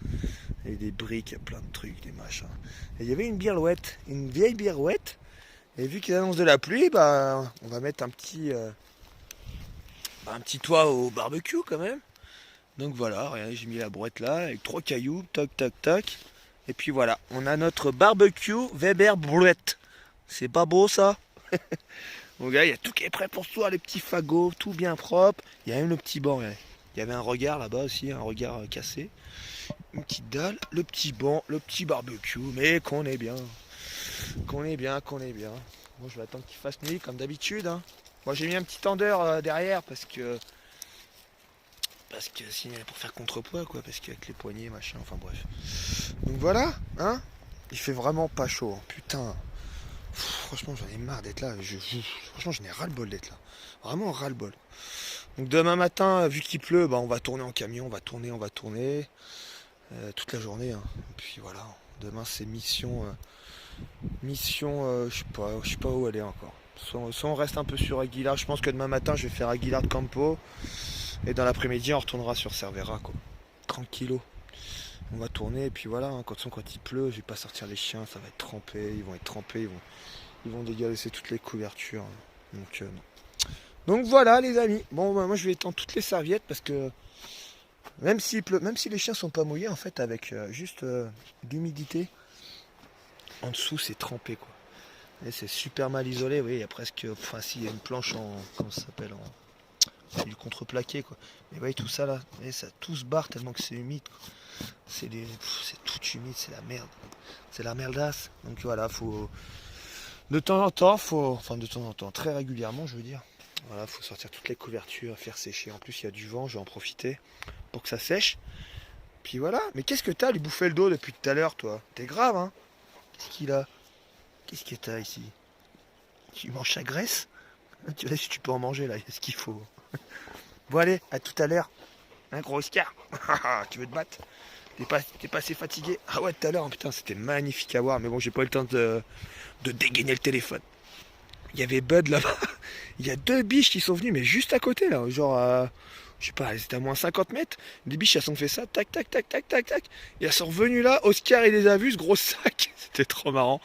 Et des briques, il y a plein de trucs, des machins. Et il y avait une birouette, une vieille birouette. Et vu qu'ils annoncent de la pluie, bah, on va mettre un petit toit au barbecue quand même. Donc voilà, regardez, j'ai mis la brouette là, avec 3 cailloux, tac, tac, tac. Et puis voilà, on a notre barbecue Weber brouette. C'est pas beau ça? Donc là, il y a tout qui est prêt pour soi, les petits fagots, tout bien propre. Il y a même le petit banc, regardez. Il y avait un regard là-bas aussi, un regard cassé. Une petite dalle, le petit banc, le petit barbecue, mais qu'on est bien. Qu'on est bien, qu'on est bien. Moi je vais attendre qu'il fasse nuit comme d'habitude. Hein. Moi j'ai mis un petit tendeur derrière parce que sinon pour faire contrepoids quoi, parce qu'avec les poignets machin, enfin bref. Donc voilà, hein. Il fait vraiment pas chaud, hein. Putain. Franchement j'en ai marre d'être là. Franchement j'en ai ras-le-bol d'être là. Vraiment ras-le-bol. Donc demain matin, vu qu'il pleut, bah, on va tourner en camion, on va tourner toute la journée. Hein. Et puis voilà, demain c'est mission. Je sais pas où aller encore. Soit on reste un peu sur Aguilar. Je pense que demain matin je vais faire Aguilar de Campo. Et dans l'après-midi on retournera sur Cervera quoi. Tranquillo. On va tourner et puis voilà, hein, quand il pleut, je vais pas sortir les chiens, ça va être trempé, ils vont être trempés, ils vont dégager toutes les couvertures. Donc non. Donc voilà les amis. Bon bah, moi je vais étendre toutes les serviettes parce que même s'il pleut, même si les chiens sont pas mouillés en fait avec juste l'humidité. En dessous, c'est trempé quoi. Et c'est super mal isolé. Oui, il y a presque. Enfin, s'il y a une planche en. Comment ça s'appelle c'est du contreplaqué quoi. Mais vous voyez tout ça là. Vous voyez, ça tout se barre tellement que c'est humide. C'est tout humide, c'est la merde. C'est la merdasse. Donc voilà, faut. De temps en temps, enfin de temps en temps, très régulièrement je veux dire. Voilà, faut sortir toutes les couvertures, faire sécher. En plus il y a du vent, je vais en profiter pour que ça sèche. Puis voilà. Mais qu'est-ce que t'as lui bouffer le dos depuis tout à l'heure toi? T'es grave hein? Qu'est-ce qu'il a? Qu'est-ce que t'as ici? Tu manges sa graisse? Tu vois si tu peux en manger là, il y a ce qu'il faut. Bon allez, à tout à l'heure. Un gros Oscar. Tu veux te battre? T'es pas assez fatigué? Ah ouais tout à l'heure, putain c'était magnifique à voir, mais bon j'ai pas eu le temps de dégainer le téléphone. Il y avait Bud là-bas. Il y a 2 biches qui sont venues, mais juste à côté là, genre je sais pas, c'était à moins 50 mètres. Les biches elles ont fait ça, tac tac tac tac tac tac. Et elles sont revenues là, Oscar il les a vues, ce gros sac. C'était trop marrant.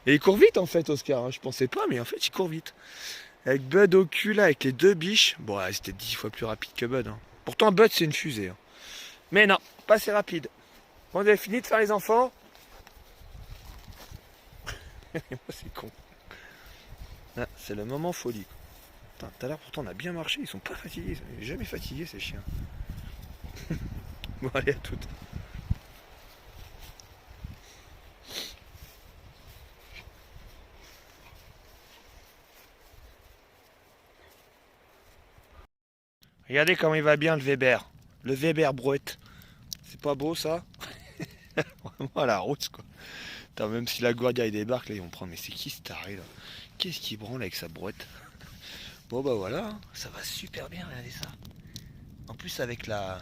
Et il court vite en fait Oscar, hein. Je pensais pas mais en fait il court vite. Avec Bud au cul là, avec les 2 biches, bon ouais, c'était 10 fois plus rapide que Bud. Hein. Pourtant Bud c'est une fusée. Hein. Mais non, pas assez rapide. Bon, vous avez fini de faire les enfants? C'est con. Ah, c'est le moment folie. Putain, tout à l'heure pourtant on a bien marché, ils sont pas fatigués, ils sont jamais fatigués ces chiens. Bon allez à toutes. Regardez comment il va bien le Weber. Le Weber brouette. C'est pas beau ça? Vraiment à la route quoi. Putain, même si la Guardia il débarque là ils vont prendre. Mais c'est qui ce taré là? Qu'est-ce qu'il branle avec sa brouette? Bon bah voilà, hein. Ça va super bien, regardez ça. En plus avec la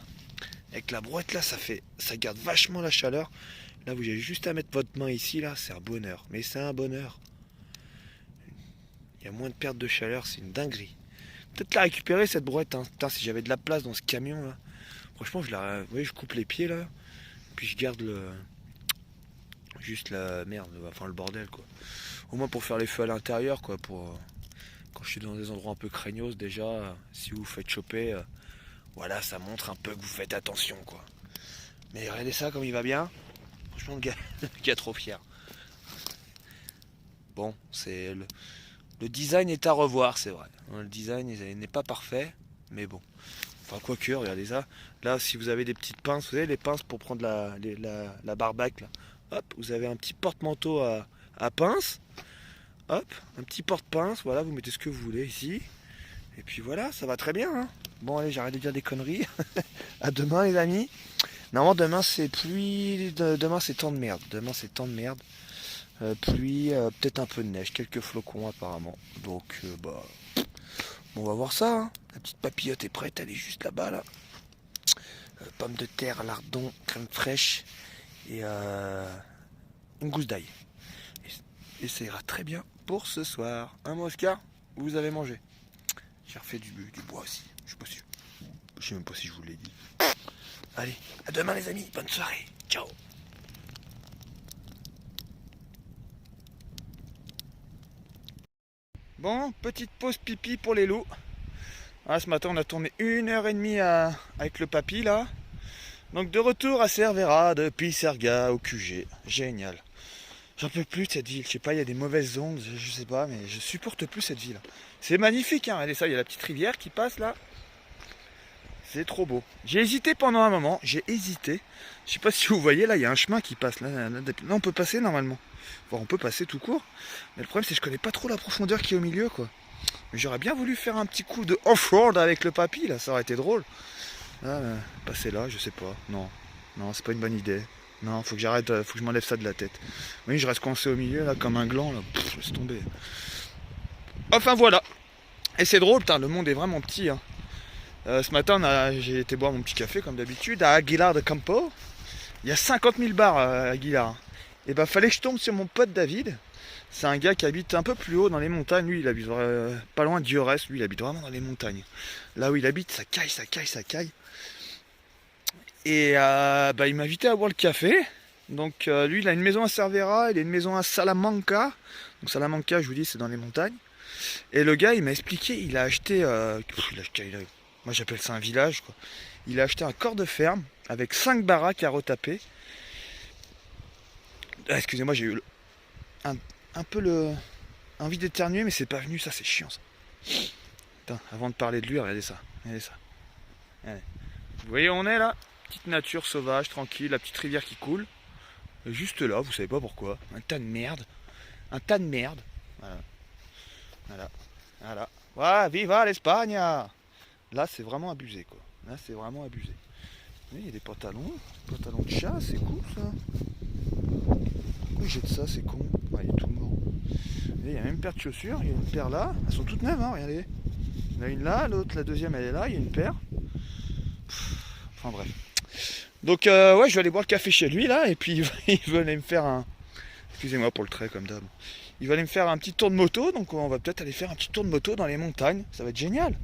brouette là ça garde vachement la chaleur. Là vous avez juste à mettre votre main ici là, c'est un bonheur. Mais c'est un bonheur. Il y a moins de perte de chaleur, c'est une dinguerie. Peut-être la récupérer cette brouette. Hein. Putain, si j'avais de la place dans ce camion là. Franchement, je coupe les pieds là. Puis je garde juste la merde, enfin le bordel quoi. Au moins pour faire les feux à l'intérieur quoi, quand je suis dans des endroits un peu craignos déjà, si vous vous faites choper, voilà, ça montre un peu que vous faites attention quoi. Mais regardez ça comme il va bien. Franchement le gars trop fier. Bon, le design est à revoir, c'est vrai. Le design n'est pas parfait, mais bon. Enfin, quoique, regardez ça. Là, si vous avez des petites pinces, vous avez les pinces pour prendre la barbac, là. Hop, vous avez un petit porte-manteau à pince. Hop, un petit porte-pince. Voilà, vous mettez ce que vous voulez ici. Et puis voilà, ça va très bien. Hein. Bon, allez, j'arrête de dire des conneries. À demain, les amis. Normalement, demain, c'est pluie. Demain, c'est temps de merde. Demain, c'est temps de merde. Pluie, peut-être un peu de neige, quelques flocons apparemment. Donc, bah, bon, on va voir ça. Hein. La petite papillote est prête, elle est juste là-bas, là. Pommes de terre, lardons, crème fraîche et une gousse d'ail. Et ça ira très bien pour ce soir. Hein, mon Oscar, vous avez mangé. J'ai refait du bois aussi. Je sais même pas si je vous l'ai dit. Allez, à demain les amis, bonne soirée. Ciao. Bon, petite pause pipi pour les loups. Ah, ce matin, on a tourné 1h30 avec le papy, là. Donc, de retour à Cervera, depuis Serga au QG. Génial. J'en peux plus de cette ville. Je sais pas, il y a des mauvaises ondes, je sais pas, mais je supporte plus cette ville. C'est magnifique, hein. Regardez ça, il y a la petite rivière qui passe, là. C'est trop beau. J'ai hésité pendant un moment, j'ai hésité. Je sais pas si vous voyez, là, il y a un chemin qui passe. Là, on peut passer, normalement. Enfin, on peut passer tout court. Mais le problème, c'est que je connais pas trop la profondeur qui est au milieu, quoi. Mais j'aurais bien voulu faire un petit coup de off-road avec le papy, là, ça aurait été drôle. Là, passer là, je sais pas. Non, c'est pas une bonne idée. Non, faut que j'arrête, faut que je m'enlève ça de la tête. Oui, je reste coincé au milieu, là, comme un gland, là. Laisse tomber. Enfin, voilà. Et c'est drôle, putain, le monde est vraiment petit, hein. Ce matin, j'ai été boire mon petit café, comme d'habitude, à Aguilar de Campo. Il y a 50 000 bars à Aguilar. Et bah, fallait que je tombe sur mon pote David. C'est un gars qui habite un peu plus haut dans les montagnes. Lui, il habite pas loin d'Iorès. Lui, il habite vraiment dans les montagnes. Là où il habite, ça caille. Et bah, il m'a invité à boire le café. Donc, lui, il a une maison à Cervera. Il a une maison à Salamanca. Donc, Salamanca, je vous dis, c'est dans les montagnes. Et le gars, il m'a expliqué, il a acheté... moi, j'appelle ça un village, quoi. Il a acheté un corps de ferme avec 5 baraques à retaper. Ah, excusez-moi, j'ai eu un peu envie d'éternuer, mais c'est pas venu, ça c'est chiant ça. Putain, avant de parler de lui, regardez ça. Allez. Vous voyez où on est là? Petite nature sauvage, tranquille, la petite rivière qui coule. Et juste là, vous savez pas pourquoi. Un tas de merde. Voilà. Ouais, viva l'Espagne! Là, c'est vraiment abusé, quoi. Là, c'est vraiment abusé. Vous voyez, il y a des pantalons de chat, c'est cool ça. Pourquoi ils jettent ça, c'est con? Ouais, il est tout mort. Il y a même une paire de chaussures, il y a une paire là. Elles sont toutes neuves, hein, regardez. Il y en a une là, l'autre, la deuxième, elle est là, il y a une paire. Enfin bref. Donc, ouais, je vais aller boire le café chez lui là, et puis il veut aller me faire un. Excusez-moi pour le trait comme d'hab. Il va aller me faire un petit tour de moto, donc on va peut-être aller faire un petit tour de moto dans les montagnes. Ça va être génial.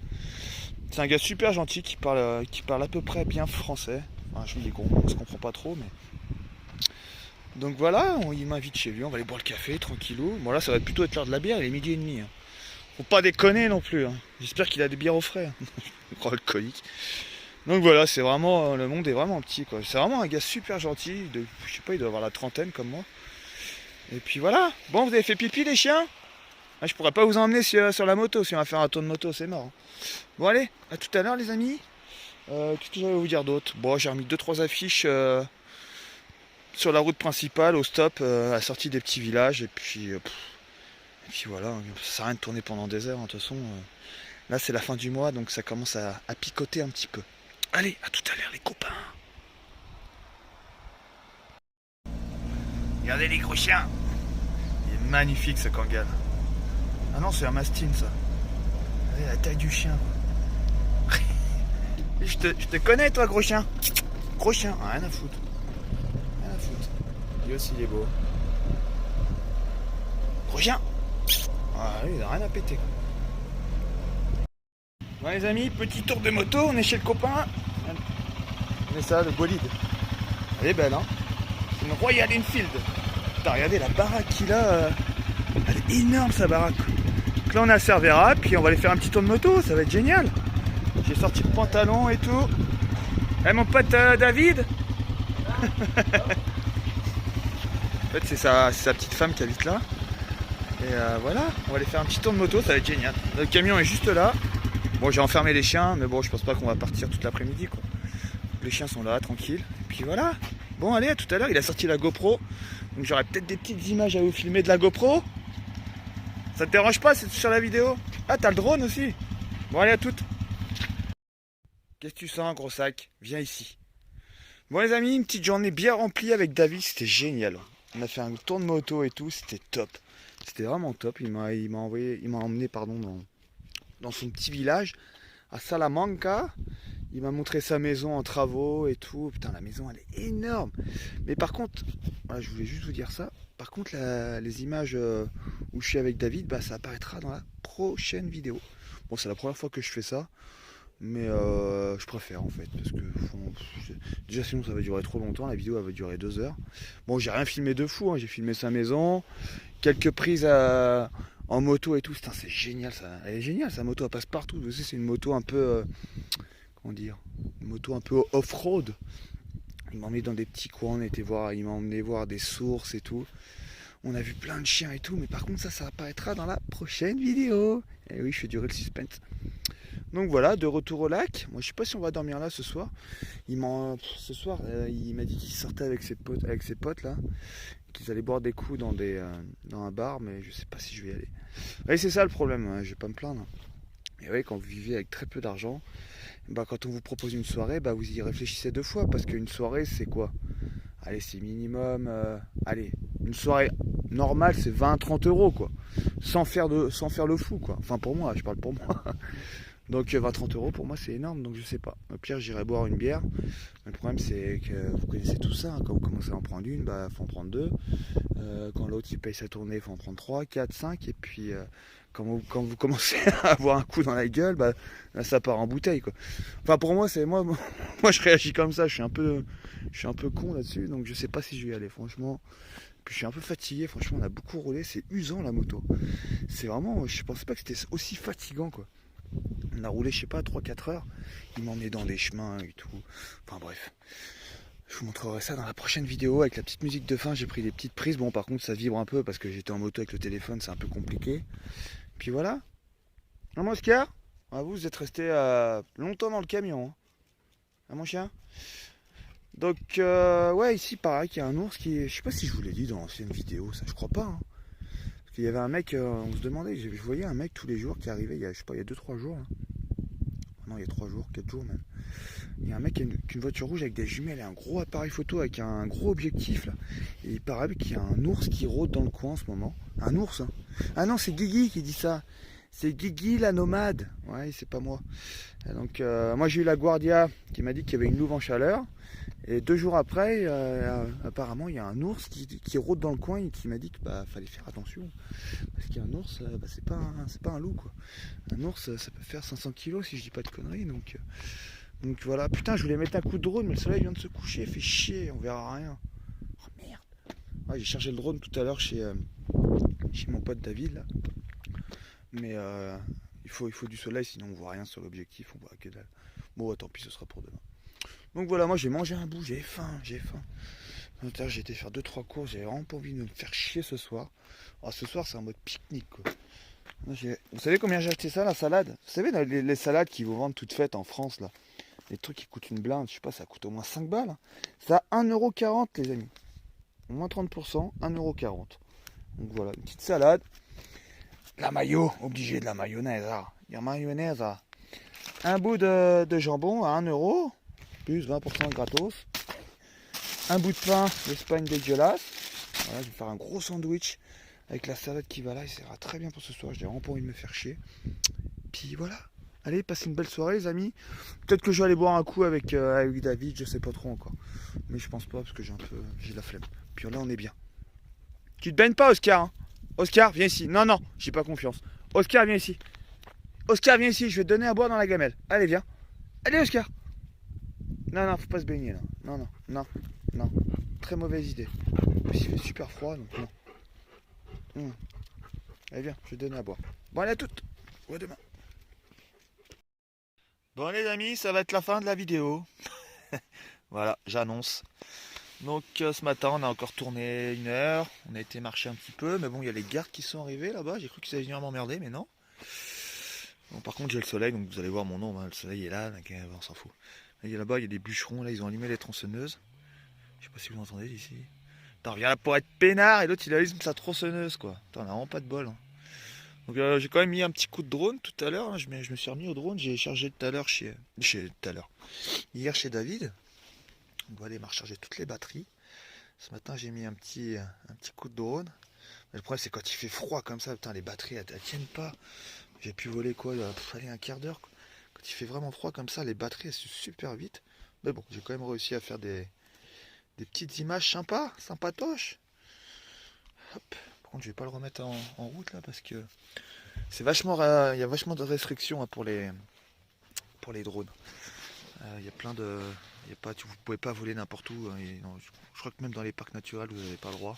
C'est un gars super gentil qui parle à peu près bien français. Enfin, je dis on se comprend pas trop, mais. Donc voilà, il m'invite chez lui, on va aller boire le café, tranquillou. Bon là, ça va plutôt être l'heure de la bière, il est 12h30. Hein. Faut pas déconner non plus. Hein. J'espère qu'il a des bières au frais. Gros alcoolique. Donc voilà, c'est vraiment, le monde est vraiment petit, quoi. C'est vraiment un gars super gentil. Je sais pas, il doit avoir la trentaine comme moi. Et puis voilà. Bon, vous avez fait pipi les chiens? Ah, je pourrais pas vous emmener sur la moto si on va faire un tour de moto, c'est mort. Bon allez, à tout à l'heure les amis. Qu'est-ce que j'allais vous dire d'autre? Bon, j'ai remis 2-3 affiches sur la route principale, au stop, à la sortie des petits villages. Et puis voilà, ça sert à rien de tourner pendant des heures. Hein, de toute façon, là c'est la fin du mois, donc ça commence à picoter un petit peu. Allez, à tout à l'heure les copains. Regardez les gros chiens. Il est magnifique ce Kangal. Ah non, c'est un mastin ça. Regardez la taille du chien. Je te connais toi gros chien. Gros chien, rien à foutre. Lui aussi il est beau. Gros chien. Ah, lui, il a rien à péter. Bon les amis, petit tour de moto, on est chez le copain. On est ça, le bolide. Elle est belle hein. C'est une Royal Enfield. putain, regardez la baraque qu'il a. Elle est énorme sa baraque. Donc là on est à Cervera, puis on va aller faire un petit tour de moto, ça va être génial. J'ai sorti le pantalon et tout. Eh mon pote David. En fait c'est sa petite femme qui habite là. Et voilà, on va aller faire un petit tour de moto, ça va être génial. Le camion est juste là. Bon, j'ai enfermé les chiens, mais bon, je pense pas qu'on va partir toute l'après-midi quoi. Les chiens sont là, tranquilles. Et puis voilà. Bon, allez, à tout à l'heure. Il a sorti la GoPro. Donc j'aurai peut-être des petites images à vous filmer de la GoPro. Ça te dérange pas, c'est sur la vidéo? Ah, t'as le drone aussi. Bon, allez, à toutes. Qu'est-ce que tu sens, gros sac? Viens ici. Bon, les amis, une petite journée bien remplie avec David. C'était génial. On a fait un tour de moto et tout. C'était top. C'était vraiment top. Il m'a emmené dans son petit village à Salamanca. Il m'a montré sa maison en travaux et tout. Putain, la maison, elle est énorme. Mais par contre, voilà, je voulais juste vous dire ça. Par contre, les images où je suis avec David, bah, ça apparaîtra dans la prochaine vidéo. Bon, c'est la première fois que je fais ça. Mais je préfère en fait. Parce que déjà, sinon, ça va durer trop longtemps. La vidéo, elle va durer 2 heures. Bon, j'ai rien filmé de fou. Hein. J'ai filmé sa maison. Quelques prises en moto et tout. Putain, c'est génial ça. Elle est géniale, sa moto. Elle passe partout. Vous savez, c'est une moto un peu... comment dire, une moto un peu off-road. Il m'a emmené dans des petits coins, il m'a emmené voir des sources et tout. On a vu plein de chiens et tout, mais par contre ça apparaîtra dans la prochaine vidéo. Et oui, je fais durer le suspense. Donc voilà, de retour au lac. Moi je sais pas si on va dormir là ce soir. Ce soir, il m'a dit qu'il sortait avec ses potes là, qu'ils allaient boire des coups dans un bar, mais je sais pas si je vais y aller. Oui, c'est ça le problème, hein, je vais pas me plaindre. Et oui, quand vous vivez avec très peu d'argent, bah, quand on vous propose une soirée, bah, vous y réfléchissez 2 fois, parce qu'une soirée c'est quoi? Allez, c'est minimum, allez, une soirée normale c'est 20-30 euros quoi, sans faire le fou quoi. Enfin pour moi, je parle pour moi. Donc 20-30 euros pour moi c'est énorme, donc je sais pas. Au pire j'irai boire une bière. Mais le problème c'est que vous connaissez tout ça, hein. Quand vous commencez à en prendre une, bah faut en prendre 2. Quand l'autre il paye sa tournée, il faut en prendre 3, 4, 5. Et puis quand vous commencez à avoir un coup dans la gueule, bah ça part en bouteille quoi. Enfin pour moi c'est moi je réagis comme ça, je suis un peu con là-dessus, donc je sais pas si je vais y aller franchement. Puis je suis un peu fatigué, franchement on a beaucoup roulé, c'est usant la moto. C'est vraiment, je pensais pas que c'était aussi fatigant quoi. On a roulé je sais pas 3-4 heures, il m'emmenait dans des chemins et tout. Enfin bref. Je vous montrerai ça dans la prochaine vidéo avec la petite musique de fin. J'ai pris des petites prises. Bon, par contre, ça vibre un peu parce que j'étais en moto avec le téléphone. C'est un peu compliqué. Puis voilà. Ah, mon Oscar, ah, vous êtes resté longtemps dans le camion. Hein. Ah, mon chien. Donc, ouais, ici, pareil, qu'il y a un ours qui... Je sais pas si je vous l'ai dit dans l'ancienne vidéo. Ça, je crois pas. Hein. Parce qu'il y avait un mec, on se demandait. Je voyais un mec tous les jours qui arrivait. Il y a, je sais pas, il y a 2-3 jours. Là. Non, il y a 3 jours, 4 jours même. Il y a un mec qui a une voiture rouge avec des jumelles et un gros appareil photo avec un gros objectif là. Et il paraît qu'il y a un ours qui rôde dans le coin en ce moment. Un ours hein. Ah non, c'est Guigui qui dit ça. C'est Guigui la nomade. Ouais, c'est pas moi. Et donc moi j'ai eu la Guardia qui m'a dit qu'il y avait une louve en chaleur. Et 2 jours après, apparemment il y a un ours qui rôde dans le coin et qui m'a dit qu'il fallait faire attention. Parce qu'il y a un ours, c'est pas un loup quoi. Un ours ça peut faire 500 kilos si je dis pas de conneries. Donc voilà, putain je voulais mettre un coup de drone mais le soleil vient de se coucher, il fait chier, on verra rien. Oh merde. Ouais, j'ai chargé le drone tout à l'heure chez mon pote David là. Mais il faut du soleil sinon on voit rien sur l'objectif, on voit que dalle. Bon tant pis ce sera pour demain. Donc voilà, moi j'ai mangé un bout, j'ai faim. J'ai été faire 2-3 courses, j'ai vraiment pas envie de me faire chier ce soir. Alors ce soir c'est en mode pique-nique quoi. Vous savez combien j'ai acheté ça, la salade? Vous savez les salades qui vous vendent toutes faites en France là? Les trucs qui coûtent une blinde, je sais pas, ça coûte au moins 5 balles. Hein. Ça a 1,40€ les amis. Au moins 30%, 1,40€. Donc voilà, une petite salade. La mayo, obligé de la mayonnaise. Hein. Il y a mayonnaise. Hein. Un bout de jambon à 1€, plus 20% gratos. Un bout de pain d'Espagne dégueulasse. Voilà, je vais faire un gros sandwich avec la salade qui va là. Il sera très bien pour ce soir. J'ai vraiment pas envie de me faire chier. Puis voilà. Allez, passez une belle soirée les amis. Peut-être que je vais aller boire un coup avec David, je sais pas trop encore. Mais je pense pas parce que j'ai la flemme. Puis là on est bien. Tu te baignes pas Oscar hein. Oscar, viens ici. Non, j'ai pas confiance. Oscar, viens ici. Oscar, viens ici, je vais te donner à boire dans la gamelle. Allez, viens. Allez Oscar. Non, faut pas se baigner là. Non. très mauvaise idée. Il fait super froid, donc non. Allez, viens, je te donne à boire. Bon, allez à toutes. Ouais, demain. Bon, les amis, ça va être la fin de la vidéo. Voilà, j'annonce. Donc, ce matin, on a encore tourné 1 heure. On a été marcher un petit peu, mais bon, il y a les gardes qui sont arrivés là-bas. J'ai cru qu'ils allaient venir m'emmerder, mais non. Bon, par contre, j'ai le soleil, donc vous allez voir mon ombre. Le soleil est là, donc on s'en fout. Il y a là-bas, il y a des bûcherons, là, ils ont allumé les tronçonneuses. Je sais pas si vous entendez ici. T'en reviens là pour être peinard, et l'autre, il allume sa tronçonneuse, quoi. Putain, on a vraiment pas de bol. Hein. Donc, j'ai quand même mis un petit coup de drone tout à l'heure. Hein. Je me suis remis au drone. J'ai chargé tout à l'heure hier chez David. On doit aller recharger toutes les batteries. Ce matin, j'ai mis un petit coup de drone. Mais le problème, c'est quand il fait froid comme ça, putain, les batteries, elles tiennent pas. J'ai pu voler quoi, aller un quart d'heure. Quand il fait vraiment froid comme ça, les batteries, elles se super vite. Mais bon, j'ai quand même réussi à faire des petites images sympas, sympatoches. Hop. Par contre, je vais pas le remettre en route là parce que c'est vachement, il y a vachement de restrictions hein, pour les drones. Il y a plein de, il y a pas, vous pouvez pas voler n'importe où. Hein, je crois que même dans les parcs naturels, vous n'avez pas le droit.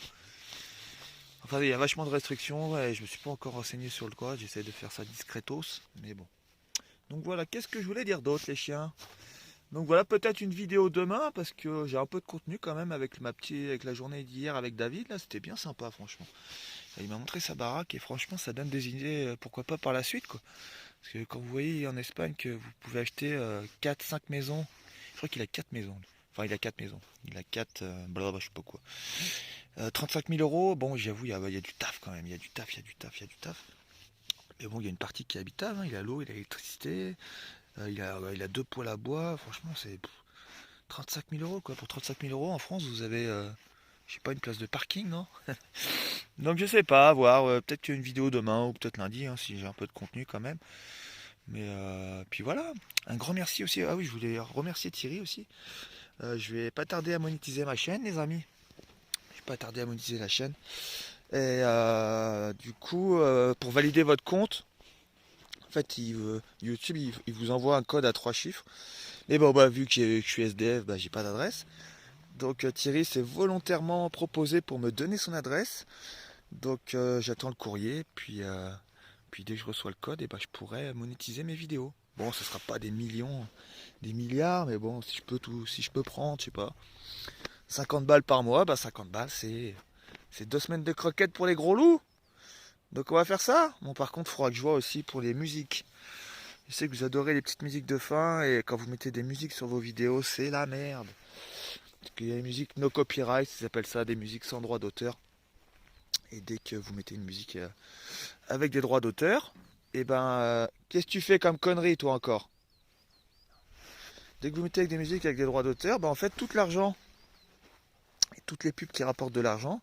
Enfin, il y a vachement de restrictions. Ouais, je me suis pas encore renseigné sur le code. J'essaie de faire ça discretos, mais bon. Donc voilà, qu'est-ce que je voulais dire d'autre, les chiens? Donc voilà, peut-être une vidéo demain parce que j'ai un peu de contenu quand même avec avec la journée d'hier avec David. Là, c'était bien sympa, franchement. Il m'a montré sa baraque et franchement, ça donne des idées. Pourquoi pas par la suite, quoi. Parce que quand vous voyez en Espagne que vous pouvez acheter 4-5 maisons, je crois qu'il a 4 maisons. Enfin, il a 4 maisons. Il a 4, blablabla, je sais pas quoi. 35 000 euros, bon, j'avoue, il y a du taf quand même. Il y a du taf, il y a du taf, il y a du taf. Mais bon, il y a une partie qui est habitable. Hein. Il a l'eau, il a l'électricité. Il a 2 poêles à bois. Franchement, c'est 35 000 euros, quoi. Pour 35 000 euros, en France, vous avez, je sais pas, une place de parking, non? Donc, je sais pas, à voir. Peut-être qu'il y a une vidéo demain ou peut-être lundi, hein, si j'ai un peu de contenu quand même. Mais puis voilà, un grand merci aussi. Ah oui, je voulais remercier Thierry aussi. Je vais pas tarder à monétiser ma chaîne, les amis. Je vais pas tarder à monétiser la chaîne. Et du coup, pour valider votre compte, en fait, YouTube, il vous envoie un code à 3 chiffres. Mais bon, bah, vu que je suis SDF, bah, j'ai pas d'adresse. Donc Thierry s'est volontairement proposé pour me donner son adresse. Donc j'attends le courrier, puis dès que je reçois le code, et bah, je pourrai monétiser mes vidéos. Bon, ce sera pas des millions, des milliards, mais bon, si je peux prendre, je sais pas, 50 balles par mois, bah 50 balles, c'est 2 semaines de croquettes pour les gros loups. Donc on va faire ça. Bon, par contre, il faudra que je vois aussi pour les musiques. Je sais que vous adorez les petites musiques de fin, et quand vous mettez des musiques sur vos vidéos, c'est la merde. Parce qu'il y a des musiques no copyright, ils appellent ça des musiques sans droit d'auteur. Et dès que vous mettez une musique avec des droits d'auteur, et ben, qu'est-ce que tu fais comme connerie, toi encore? Dès que vous mettez avec des musiques avec des droits d'auteur, ben en fait, tout l'argent et toutes les pubs qui rapportent de l'argent,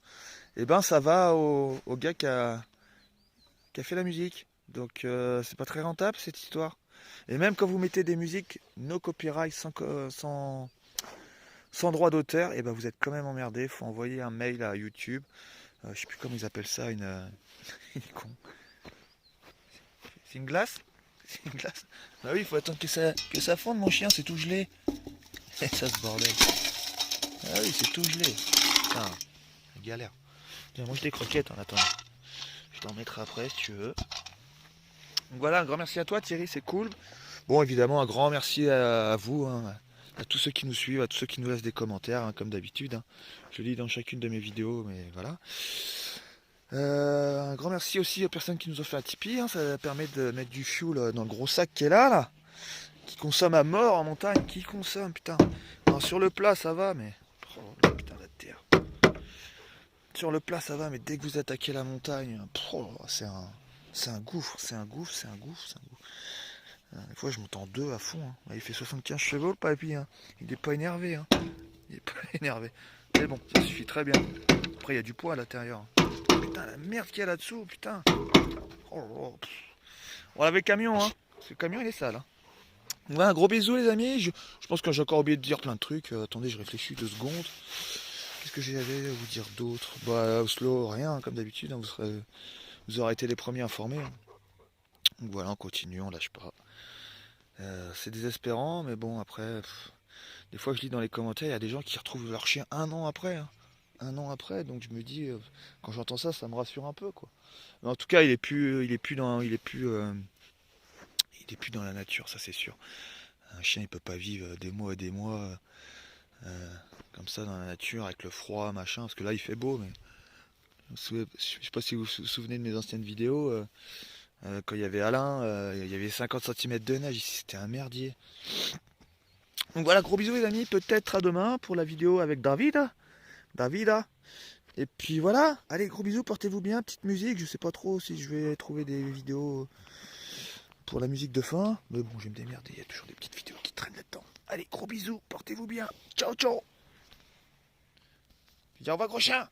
et ben ça va au gars qui a fait la musique. Donc c'est pas très rentable cette histoire. Et même quand vous mettez des musiques no copyright sans droit d'auteur, et ben vous êtes quand même emmerdé. Il faut envoyer un mail à YouTube. Je sais plus comment ils appellent ça, une con. C'est une glace? C'est une glace? Bah oui, il faut attendre que ça fonde, mon chien, c'est tout gelé. Et ça, ce bordel. Ah oui, c'est tout gelé. Putain, galère. Tiens, mange des croquettes en attendant. Je t'en mettrai après si tu veux. Donc voilà, un grand merci à toi Thierry, c'est cool. Bon, évidemment, un grand merci à vous, hein, à tous ceux qui nous suivent, à tous ceux qui nous laissent des commentaires, hein, comme d'habitude. Hein. Je le dis dans chacune de mes vidéos, mais voilà. Un grand merci aussi aux personnes qui nous ont fait un Tipeee. Hein, ça permet de mettre du fuel dans le gros sac qui est là. Qui consomme à mort en montagne. Qui consomme, putain. Non, sur le plat, ça va, mais... Oh, putain, la terre. Sur le plat, ça va, mais dès que vous attaquez la montagne, c'est un gouffre, c'est un gouffre, c'est un gouffre, c'est un gouffre. Des fois, je monte en deux à fond. Hein. Il fait 75 chevaux, le papy. Hein. Il est pas énervé. Hein. Il est pas énervé. Mais bon, ça suffit très bien. Après, il y a du poids à l'intérieur. Putain, la merde qu'il y a là-dessous, putain. Oh, on va le camion, hein. Ce camion, il est sale. Hein. Ouais, un gros bisou, les amis. Je pense que j'ai encore oublié de dire plein de trucs. Attendez, je réfléchis 2 secondes. Qu'est-ce que j'avais à vous dire d'autre? Bah, Oslo, rien, comme d'habitude. Hein, vous aurez été les premiers informés. Hein. Donc voilà, on continue, on lâche pas. C'est désespérant, mais bon, après, des fois je lis dans les commentaires, il y a des gens qui retrouvent leur chien 1 an après. Hein. un an après, donc je me dis, quand j'entends ça, ça me rassure un peu, quoi. Mais en tout cas, il est plus dans la nature, ça c'est sûr. Un chien, il peut pas vivre des mois et des mois comme ça dans la nature avec le froid, machin, parce que là il fait beau, mais je sais pas si vous vous souvenez de mes anciennes vidéos, quand il y avait Alain, il y avait 50 centimètres de neige, ici c'était un merdier. Donc voilà, gros bisous les amis, peut-être à demain pour la vidéo avec Davida. Et puis voilà, allez gros bisous, portez-vous bien, petite musique, je sais pas trop si je vais trouver des vidéos pour la musique de fin, mais bon je vais me démerder, il y a toujours des petites vidéos qui traînent là-dedans. Allez gros bisous, portez-vous bien, ciao ciao. Je dis au revoir gros chien.